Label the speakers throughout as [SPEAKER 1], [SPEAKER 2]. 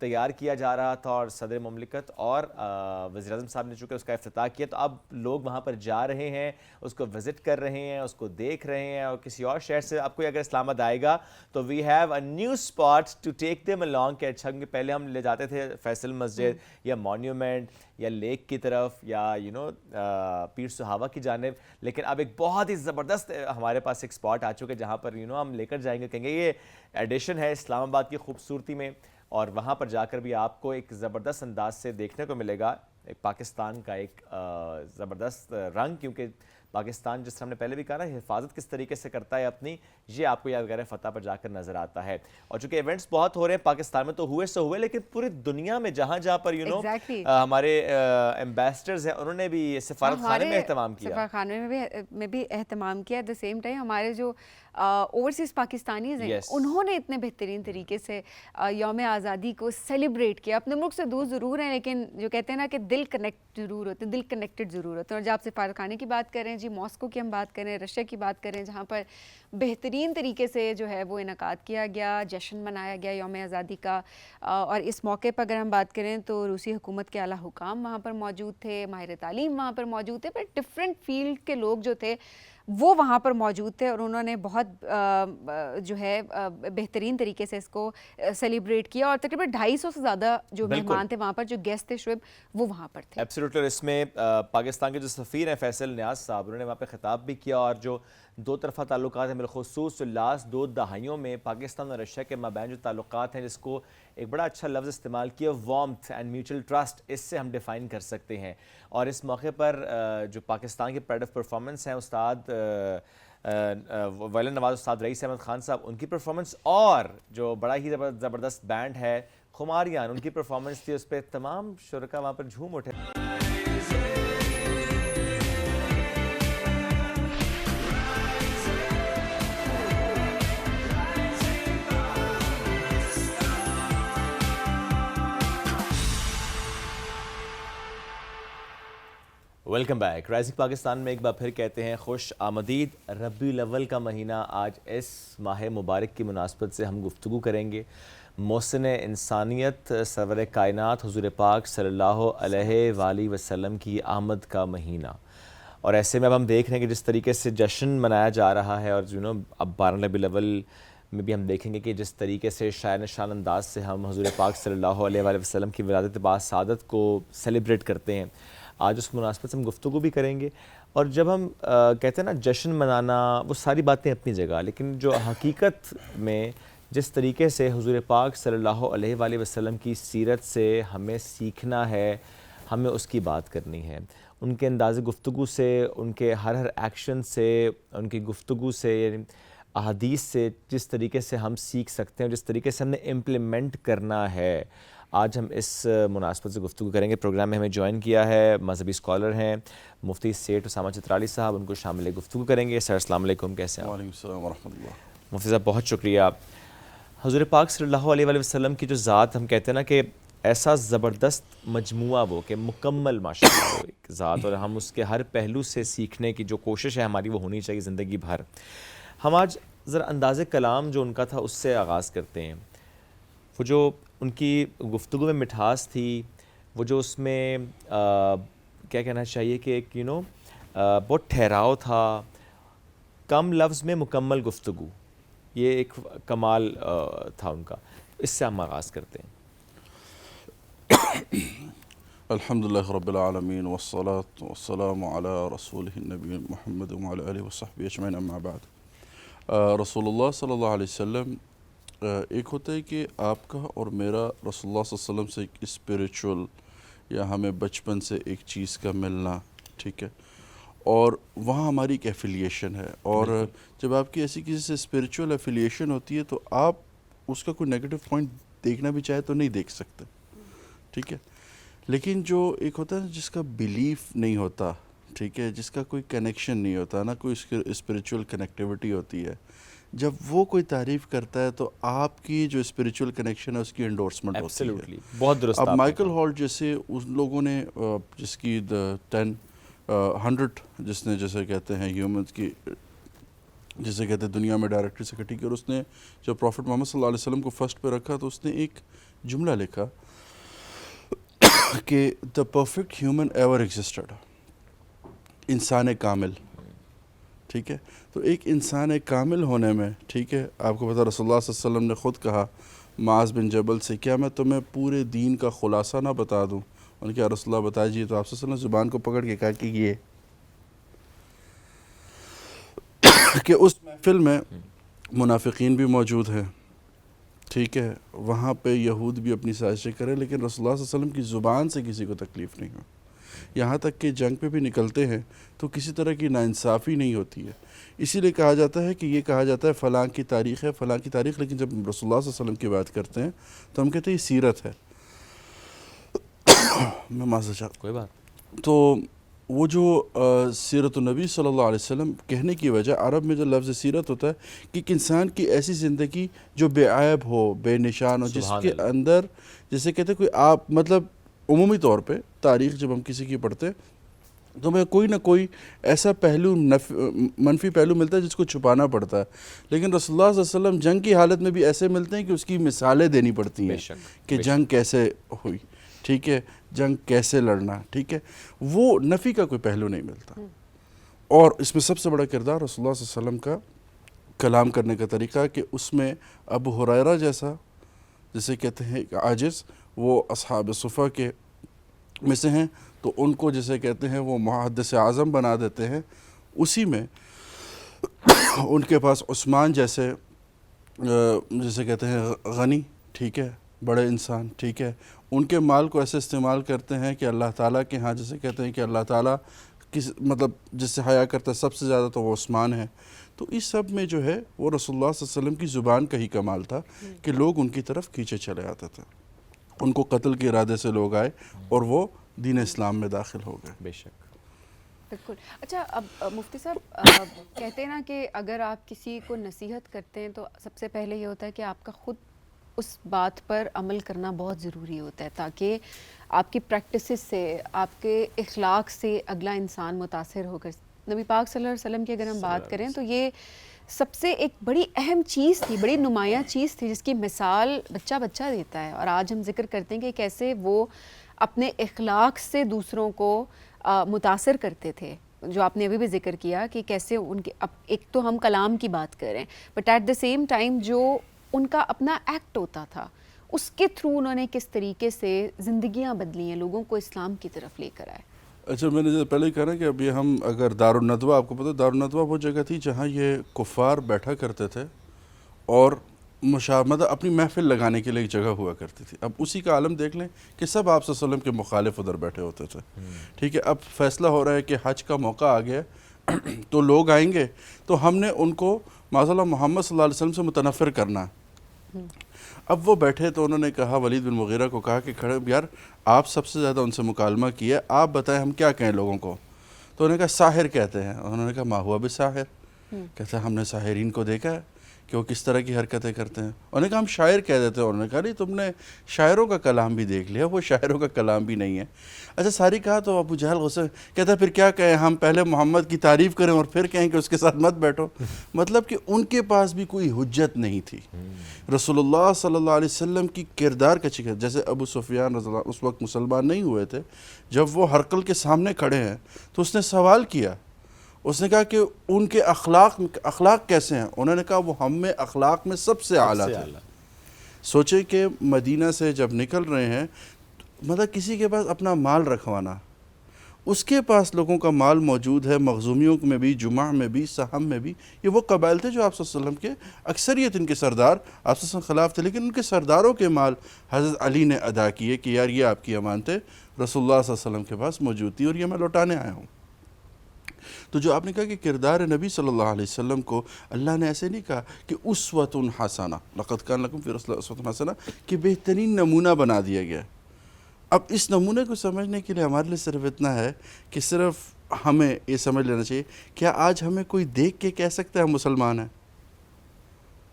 [SPEAKER 1] تیار کیا جا رہا تھا اور صدر مملکت اور وزیر اعظم صاحب نے چونکہ اس کا افتتاح کیا تو اب لوگ وہاں پر جا رہے ہیں, اس کو وزٹ کر رہے ہیں, اس کو دیکھ رہے ہیں. اور کسی اور شہر سے آپ کوئی اگر اسلام آباد آئے گا تو we have a new spot to take them along کہ اچھا پہلے ہم لے جاتے تھے فیصل مسجد یا مونیومنٹ یا لیک کی طرف یا پیر صحابہ کی جانب, لیکن اب ایک بہت ہی زبردست ہمارے پاس ایک اسپاٹ آ چکے جہاں پر ہم لے کر جائیں گے, کہیں گے یہ ایڈیشن ہے اسلام آباد کی خوبصورتی میں, اور وہاں پر جا کر بھی آپ کو ایک زبردست انداز سے دیکھنے کو ملے گا ایک پاکستان کا ایک زبردست رنگ, کیونکہ پاکستان جس طرح ہم نے پہلے بھی کہا نا حفاظت کس طریقے سے کرتا ہے اپنی, یہ آپ کو یادگار فتح پر جا کر نظر آتا ہے. اور چونکہ ایونٹس بہت ہو رہے ہیں پاکستان میں تو ہوئے سو ہوئے, لیکن پوری دنیا میں جہاں جہاں پر ہمارے ایمبیسڈرز ہیں انہوں نے بھی سفارت خانے میں اہتمام کیا,
[SPEAKER 2] سفارت خانے میں بھی اہتمام کیا. ایٹ دا سیم ٹائم ہمارے جو اوورسیز پاکستانیز ہیں انہوں نے اتنے بہترین طریقے سے یوم آزادی کو سیلیبریٹ کیا. اپنے ملک سے دور ضرور ہیں لیکن جو کہتے ہیں نا کہ دل کنیکٹ ضرور ہوتے ہیں, دل کنیکٹڈ ضرور ہوتے ہیں. اور جب آپ سفارت خانے کی بات کریں جی, ماسکو کی ہم بات کریں, رشیا کی بات کریں, جہاں پر بہترین طریقے سے جو ہے وہ انعقاد کیا گیا, جشن منایا گیا یوم آزادی کا. اور اس موقع پر اگر ہم بات کریں تو روسی حکومت کے اعلیٰ حکام وہاں پر موجود تھے, ماہر تعلیم وہاں پر موجود تھے, پر ڈفرینٹ فیلڈ کے لوگ جو تھے وہ وہاں پر موجود تھے, اور انہوں نے بہت جو ہے بہترین طریقے سے اس کو سیلیبریٹ کیا. اور تقریباً 250 سے زیادہ جو مہمان تھے وہاں پر, جو گیسٹ تھے شعیب, وہ وہاں پر تھے.
[SPEAKER 1] ایبسلیوٹلی. اور اس میں پاکستان کے جو سفیر ہیں فیصل نیاز صاحب, انہوں نے وہاں پہ خطاب بھی کیا, اور جو دو طرفہ تعلقات ہیں بالخصوص لاسٹ 2 دہائیوں میں پاکستان اور رشیا کے مابین جو تعلقات ہیں, جس کو ایک بڑا اچھا لفظ استعمال کیا وارمتھ اینڈ میوچل ٹرسٹ, اس سے ہم ڈیفائن کر سکتے ہیں. اور اس موقع پر جو پاکستان کے پریڈ آف پرفارمنس ہیں استاد وائلن نواز استاد رئیس احمد خان صاحب, ان کی پرفارمنس, اور جو بڑا ہی زبردست بینڈ ہے خماریان, ان کی پرفارمنس تھی, اس پہ تمام شرکا وہاں پر جھوم اٹھے. Welcome back. رائزنگ پاکستان میں ایک بار پھر کہتے ہیں خوش آمدید. ربیع الاول کا مہینہ آج اس ماہ مبارک کی مناسبت سے ہم گفتگو کریں گے. محسن انسانیت سرور کائنات حضور پاک صلی اللہ علیہ وآلہ وسلم کی آمد کا مہینہ, اور ایسے میں اب ہم دیکھ رہے ہیں کہ جس طریقے سے جشن منایا جا رہا ہے, اور اب 12 ربیع الاول میں بھی ہم دیکھیں گے کہ جس طریقے سے شاعر نشان انداز سے ہم حضور پاک صلی اللہ علیہ وآلہ وسلم کی ولادت با سعادت کو سیلیبریٹ کرتے ہیں, آج اس مناسبت سے ہم گفتگو بھی کریں گے. اور جب ہم کہتے ہیں نا جشن منانا, وہ ساری باتیں اپنی جگہ, لیکن جو حقیقت میں جس طریقے سے حضور پاک صلی اللہ علیہ وآلہ وسلم کی سیرت سے ہمیں سیکھنا ہے, ہمیں اس کی بات کرنی ہے. ان کے انداز گفتگو سے, ان کے ہر ایکشن سے, ان کی گفتگو سے, یعنی احادیث سے جس طریقے سے ہم سیکھ سکتے ہیں, جس طریقے سے ہم نے امپلیمنٹ کرنا ہے, آج ہم اس مناسبت سے گفتگو کریں گے. پروگرام میں ہمیں جوائن کیا ہے مذہبی اسکالر ہیں مفتی سیٹھ اسامہ چترالی صاحب, ان کو شامل گفتگو کریں گے. سر السلام علیکم, کیسے ہیں؟
[SPEAKER 3] وعلیکم السلام ورحمۃ اللہ.
[SPEAKER 1] مفتی صاحب بہت شکریہ. حضور پاک صلی اللہ علیہ وآلہ وسلم کی جو ذات, ہم کہتے ہیں نا کہ ایسا زبردست مجموعہ وہ کہ مکمل ماشاء اللہ ایک ذات, اور ہم اس کے ہر پہلو سے سیکھنے کی جو کوشش ہے ہماری وہ ہونی چاہیے زندگی بھر. ہم آج ذرا انداز کلام جو ان کا تھا اس سے آغاز کرتے ہیں. وہ جو ان کی گفتگو میں مٹھاس تھی, وہ جو اس میں کیا کہنا چاہیے کہ ایک بہت ٹھہراؤ تھا, کم لفظ میں مکمل گفتگو, یہ ایک کمال تھا ان کا. اس سے ہم آغاز کرتے ہیں.
[SPEAKER 3] الحمدللہ رب العالمین والصلاة والسلام علی رسولہ النبی محمد وعلی آلہ وصحبہ اجمعین, اما بعد. رسول اللہ صلی اللہ علیہ وسلم, ایک ہوتا ہے کہ آپ کا اور میرا رسول اللہ صلی اللہ علیہ وسلم سے ایک اسپریچول یا ہمیں بچپن سے ایک چیز کا ملنا, ٹھیک ہے, اور وہاں ہماری ایک ایفیلیشن ہے. اور جب آپ کی ایسی کسی سے اسپریچول ایفیلیشن ہوتی ہے تو آپ اس کا کوئی نیگیٹو پوائنٹ دیکھنا بھی چاہے تو نہیں دیکھ سکتے, ٹھیک ہے. لیکن جو ایک ہوتا ہے جس کا بلیف نہیں ہوتا, ٹھیک ہے, جس کا کوئی کنیکشن نہیں ہوتا, نہ کوئی اسپریچول کنیکٹیوٹی ہوتی ہے, جب وہ کوئی تعریف کرتا ہے تو آپ کی جو اسپریچول کنیکشن ہے اس کی انڈورسمنٹ ہوتی ہے.
[SPEAKER 1] بہت درست.
[SPEAKER 3] اب مائیکل ہالٹ جیسے ان لوگوں نے جس کی 100 جس نے جیسے کہتے ہیں ہیومنز کی جسے کہتے ہیں دنیا میں ڈائریکٹری سیکرٹری کی، اور اس نے جب پروفٹ محمد صلی اللہ علیہ وسلم کو فرسٹ پہ رکھا تو اس نے ایک جملہ لکھا کہ the perfect human ever existed, انسان کامل. ٹھیک ہے، تو ایک انسان کامل ہونے میں، ٹھیک ہے، آپ کو پتہ رسول اللہ صلی اللہ علیہ وسلم نے خود کہا معاذ بن جبل سے، کیا میں تمہیں پورے دین کا خلاصہ نہ بتا دوں؟ انہوں نے کہا رسول اللہ بتا دیجیے. تو آپ صلی اللہ علیہ وسلم زبان کو پکڑ کے کہا کہ یہ کہ اس محفل میں منافقین بھی موجود ہیں، ٹھیک ہے، وہاں پہ یہود بھی اپنی سازشیں کریں، لیکن رسول اللہ صلی اللہ علیہ وسلم کی زبان سے کسی کو تکلیف نہیں ہو. یہاں تک کہ جنگ پہ بھی نکلتے ہیں تو کسی طرح کی ناانصافی نہیں ہوتی ہے. اسی لیے کہا جاتا ہے کہ یہ کہا جاتا ہے فلاں کی تاریخ ہے، فلاں کی تاریخ، لیکن جب رسول اللہ صلی اللہ علیہ وسلم کی بات کرتے ہیں تو ہم کہتے ہیں یہ سیرت ہے. میں معذرت چاہتا ہوں.
[SPEAKER 1] کوئی بات.
[SPEAKER 3] تو وہ جو سیرت النبی صلی اللہ علیہ وسلم کہنے کی وجہ، عرب میں جو لفظ سیرت ہوتا ہے کہ ایک انسان کی ایسی زندگی جو بے عیب ہو، بے نشان ہو، جس کے اندر جسے کہتے ہیں کوئی آپ مطلب عمومی طور پہ تاریخ جب ہم کسی کی پڑھتے تو ہمیں کوئی نہ کوئی ایسا پہلو منفی پہلو ملتا ہے جس کو چھپانا پڑتا ہے، لیکن رسول اللہ صلی اللہ علیہ وسلم جنگ کی حالت میں بھی ایسے ملتے ہیں کہ اس کی مثالیں دینی پڑتی ہیں کہ جنگ کیسے ہوئی، ٹھیک ہے، جنگ کیسے لڑنا، ٹھیک ہے، وہ نفی کا کوئی پہلو نہیں ملتا. اور اس میں سب سے بڑا کردار رسول اللہ صلی اللہ علیہ وسلم کا کلام کرنے کا طریقہ کہ اس میں ابو ہریرہ جیسا جسے کہتے ہیں عاجز، وہ اصحاب صفہ کے میں سے ہیں، تو ان کو جسے کہتے ہیں وہ محدث اعظم بنا دیتے ہیں. اسی میں ان کے پاس عثمان جیسے جسے کہتے ہیں غنی، ٹھیک ہے، بڑے انسان، ٹھیک ہے، ان کے مال کو ایسے استعمال کرتے ہیں کہ اللہ تعالیٰ کے ہاں جسے کہتے ہیں کہ اللہ تعالیٰ کس مطلب جس سے حیا کرتا ہے سب سے زیادہ تو وہ عثمان ہے. تو اس سب میں جو ہے وہ رسول اللہ صلی اللہ علیہ وسلم کی زبان کا ہی کمال تھا کہ لوگ ان کی طرف کھینچے چلے آتے تھے. ان کو قتل کے ارادے سے لوگ آئے اور وہ دین اسلام میں داخل ہو گئے.
[SPEAKER 1] بے شک.
[SPEAKER 2] بالکل. اچھا، اب مفتی صاحب کہتے ہیں نا کہ اگر آپ کسی کو نصیحت کرتے ہیں تو سب سے پہلے یہ ہوتا ہے کہ آپ کا خود اس بات پر عمل کرنا بہت ضروری ہوتا ہے تاکہ آپ کی پریکٹسز سے، آپ کے اخلاق سے اگلا انسان متاثر ہو کر. نبی پاک صلی اللہ علیہ وسلم کی اگر ہم بات کریں تو یہ سب سے ایک بڑی اہم چیز تھی، بڑی نمایاں چیز تھی جس کی مثال بچہ دیتا ہے. اور آج ہم ذکر کرتے ہیں کہ کیسے وہ اپنے اخلاق سے دوسروں کو متاثر کرتے تھے، جو آپ نے ابھی بھی ذکر کیا کہ کیسے ان کے ایک تو ہم کلام کی بات کریں but at the same time جو ان کا اپنا ایکٹ ہوتا تھا اس کے تھرو انہوں نے کس طریقے سے زندگیاں بدلی ہیں، لوگوں کو اسلام کی طرف لے کر آئے.
[SPEAKER 3] اچھا، میں نے پہلے ہی کہا نا کہ ابھی ہم اگر دارالندوہ، آپ کو پتہ دارالندوہ وہ جگہ تھی جہاں یہ کفار بیٹھا کرتے تھے اور مطلب اپنی محفل لگانے کے لیے ایک جگہ ہوا کرتی تھی. اب اسی کا عالم دیکھ لیں کہ سب آپ صلی اللہ علیہ وسلم کے مخالف ادھر بیٹھے ہوتے تھے، ٹھیک ہے. اب فیصلہ ہو رہا ہے کہ حج کا موقع آ گیا تو لوگ آئیں گے تو ہم نے ان کو معاذ اللہ محمد صلی اللہ علیہ وسلم سے متنفر کرنا ہے. اب وہ بیٹھے تو انہوں نے کہا، ولید بن مغیرہ کو کہا کہ کھڑے یار آپ سب سے زیادہ ان سے مکالمہ کیا، آپ بتائیں ہم کیا کہیں لوگوں کو. تو انہوں نے کہا ساحر کہتے ہیں. انہوں نے کہا ما ہوا بساحر، کہتے ہیں ہم نے ساحرین کو دیکھا ہے کہ وہ کس طرح کی حرکتیں کرتے ہیں. انہوں نے کہا ہم شاعر کہہ دیتے ہیں. انہوں نے کہا نہیں تم نے شاعروں کا کلام بھی دیکھ لیا، وہ شاعروں کا کلام بھی نہیں ہے. اچھا ساری کہا تو ابو جہل غصے کہتا ہے پھر کیا کہیں، ہم پہلے محمد کی تعریف کریں اور پھر کہیں کہ اس کے ساتھ مت بیٹھو. مطلب کہ ان کے پاس بھی کوئی حجت نہیں تھی. رسول اللہ صلی اللہ علیہ وسلم کی کردار کا چکر، جیسے ابو سفیان رضی اللہ اس وقت مسلمان نہیں ہوئے تھے، جب وہ ہرقل کے سامنے کھڑے ہیں تو اس نے سوال کیا. اس نے کہا کہ ان کے اخلاق کیسے ہیں؟ انہوں نے کہا وہ ہم میں اخلاق میں سب سے اعلیٰ تھے. سوچیں کہ مدینہ سے جب نکل رہے ہیں، مطلب کسی کے پاس اپنا مال رکھوانا، اس کے پاس لوگوں کا مال موجود ہے، مخزومیوں میں بھی، جمعہ میں بھی، سہم میں بھی. یہ وہ قبائل تھے جو آپ صلی اللہ علیہ وسلم کے اکثریت ان کے سردار آپ صلی اللہ علیہ وسلم خلاف تھے، لیکن ان کے سرداروں کے مال حضرت علی نے ادا کیے کہ یار یہ آپ کی امانتیں رسول اللہ صلی اللہ علیہ وسلم کے پاس موجود تھی اور یہ میں لوٹانے آیا ہوں. تو جو آپ نے کہا کہ کردار نبی صلی اللہ علیہ وسلم کو اللہ نے ایسے نہیں کہا کہ اسوۃ حسنہ، لقد کان لکم فی رسول اللہ اسوۃ حسنہ، کہ بہترین نمونہ بنا دیا گیا. اب اس نمونے کو سمجھنے کے لیے ہمارے لیے صرف اتنا ہے کہ صرف ہمیں یہ سمجھ لینا چاہیے، کیا آج ہمیں کوئی دیکھ کے کہہ سکتا ہے ہم مسلمان ہیں؟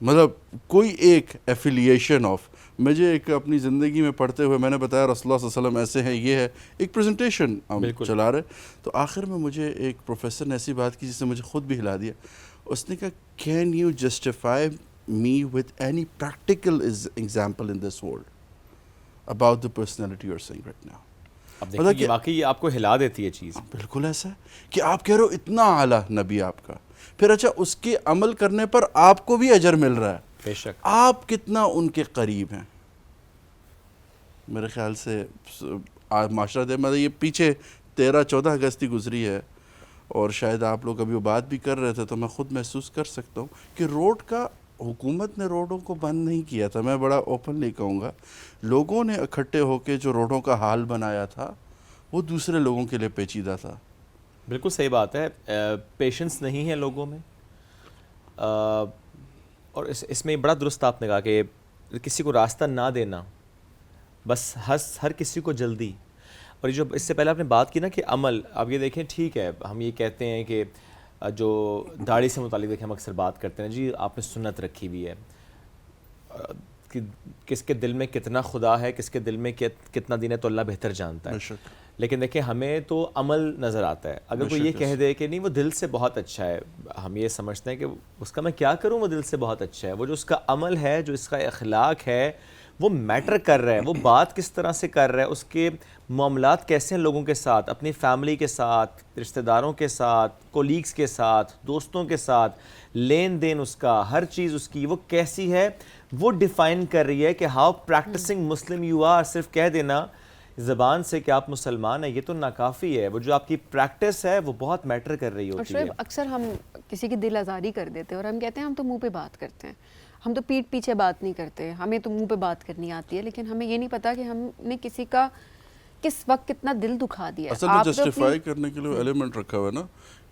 [SPEAKER 3] مطلب کوئی ایک ایفیلیشن آف، مجھے ایک اپنی زندگی میں پڑھتے ہوئے میں نے بتایا رسول اللہ صلی اللہ علیہ وسلم ایسے ہیں، یہ ہے ایک پریزنٹیشن ہم چلا رہے. تو آخر میں مجھے ایک پروفیسر نے ایسی بات کی جس نے مجھے خود بھی ہلا دیا. اس نے کہا can you justify me with any practical example in this world about the personality you are seeing right now.
[SPEAKER 1] اب دیکھیں یہ واقعی آپ کو ہلا دیتی ہے چیز.
[SPEAKER 3] بالکل ایسا ہے کہ آپ کہہ رہے ہو اتنا اعلیٰ نبی آپ کا, پھر اچھا اس کے عمل کرنے پر آپ کو بھی اجر مل رہا ہے,
[SPEAKER 1] بے شک
[SPEAKER 3] آپ کتنا ان کے قریب ہیں. میرے خیال سے معاشرہ دے مطلب یہ پیچھے 13-14 اگست گزری ہے, اور شاید آپ لوگ ابھی وہ بات بھی کر رہے تھے تو میں خود محسوس کر سکتا ہوں کہ روڈ کا حکومت نے روڈوں کو بند نہیں کیا تھا, میں بڑا اوپنلی کہوں گا, لوگوں نے اکٹھے ہو کے جو روڈوں کا حال بنایا تھا وہ دوسرے لوگوں کے لیے پیچیدہ تھا.
[SPEAKER 1] بالکل صحیح بات ہے, پیشنس نہیں ہے لوگوں میں. اور اس میں بڑا درست آپ نے کہا کہ کسی کو راستہ نہ دینا, بس ہر کسی کو جلدی. اور یہ جو اس سے پہلے آپ نے بات کی نا کہ عمل, اب یہ دیکھیں ٹھیک ہے ہم یہ کہتے ہیں کہ جو داڑھی سے متعلق دیکھیں ہم اکثر بات کرتے ہیں جی آپ نے سنت رکھی ہوئی ہے, کہ کس کے دل میں کتنا خدا ہے, کس کے دل میں کتنا دین ہے تو اللہ بہتر جانتا ہے. لیکن دیکھیں ہمیں تو عمل نظر آتا ہے. اگر کوئی یہ کہہ دے کہ نہیں وہ دل سے بہت اچھا ہے, ہم یہ سمجھتے ہیں کہ اس کا میں کیا کروں, وہ دل سے بہت اچھا ہے, وہ جو اس کا عمل ہے, جو اس کا اخلاق ہے وہ میٹر کر رہا ہے, وہ بات کس طرح سے کر رہا ہے, اس کے معاملات کیسے ہیں لوگوں کے ساتھ, اپنی فیملی کے ساتھ, رشتہ داروں کے ساتھ, کولیگز کے ساتھ, دوستوں کے ساتھ, لین دین اس کا, ہر چیز اس کی وہ کیسی ہے, وہ ڈیفائن کر رہی ہے کہ how practising Muslim you are. صرف کہہ دینا زبان سے کہ آپ مسلمان ہیں یہ تو ناکافی ہے, وہ جو آپ کی پریکٹس ہے وہ بہت میٹر کر رہی ہوتی ہے.
[SPEAKER 2] اور اکثر ہم کسی کی دل آزاری کر دیتے ہیں اور ہم کہتے ہیں ہم تو منہ پہ بات کرتے ہیں, ہم تو پیٹھ پیچھے بات نہیں کرتے, ہمیں تو منہ پہ بات کرنی آتی ہے, لیکن ہمیں یہ نہیں پتا کہ ہم نے کسی کا کس وقت کتنا دل دکھا دیا.
[SPEAKER 3] اصل میں جسٹیفائی کرنے کے لیے ایلیمنٹ رکھا ہوا ہے نا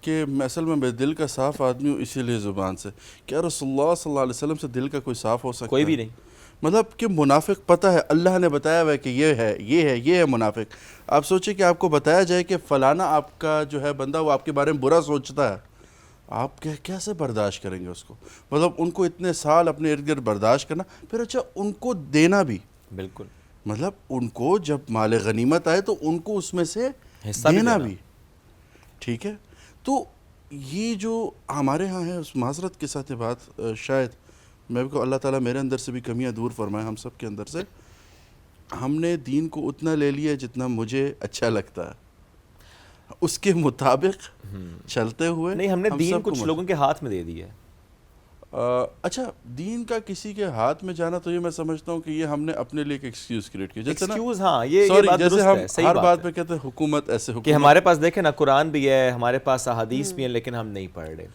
[SPEAKER 3] کہ میں اصل میں دل کا صاف آدمی ہوں, اسی لیے زبان سے. کیا رسول اللہ صلی اللہ علیہ وسلم سے دل کا کوئی صاف ہو سکتا ہے؟
[SPEAKER 1] کوئی بھی نہیں.
[SPEAKER 3] مطلب کہ منافق پتہ ہے, اللہ نے بتایا ہوا ہے کہ یہ ہے منافق. آپ سوچیں کہ آپ کو بتایا جائے کہ فلانا آپ کا جو ہے بندہ وہ آپ کے بارے میں برا سوچتا ہے, آپ کیسے برداشت کریں گے اس کو؟ مطلب ان کو اتنے سال اپنے ارد گرد برداشت کرنا, پھر اچھا ان کو دینا بھی.
[SPEAKER 1] بالکل,
[SPEAKER 3] مطلب ان کو جب مال غنیمت آئے تو ان کو اس میں سے دینا بھی. ٹھیک ہے, تو یہ جو ہمارے ہاں ہے اس معذرت کے ساتھ یہ بات شاید میں بھی اللہ تعالیٰ میرے اندر سے بھی کمیاں دور فرمائے, ہم سب کے اندر سے, ہم نے دین کو اتنا لے لیا جتنا مجھے اچھا لگتا ہے, اس کے مطابق چلتے ہوئے
[SPEAKER 1] نہیں ہم نے دین کچھ لوگوں کے ہاتھ میں دے دیا ہے.
[SPEAKER 3] اچھا دین کا کسی کے ہاتھ میں جانا تو یہ میں سمجھتا ہوں کہ یہ ہم نے اپنے لیے ایک ایکسکیوز کریٹ کیا. جیسے
[SPEAKER 1] ایکسکیوز, ہاں یہ بات درست ہے, صحیح
[SPEAKER 3] ہر
[SPEAKER 1] بات
[SPEAKER 3] بات پہ کہتے ہیں حکومت ایسے,
[SPEAKER 1] کہ ہمارے پاس دیکھیں نا قرآن بھی ہے, ہمارے پاس احادیث بھی ہیں, لیکن ہم نہیں پڑھ رہے.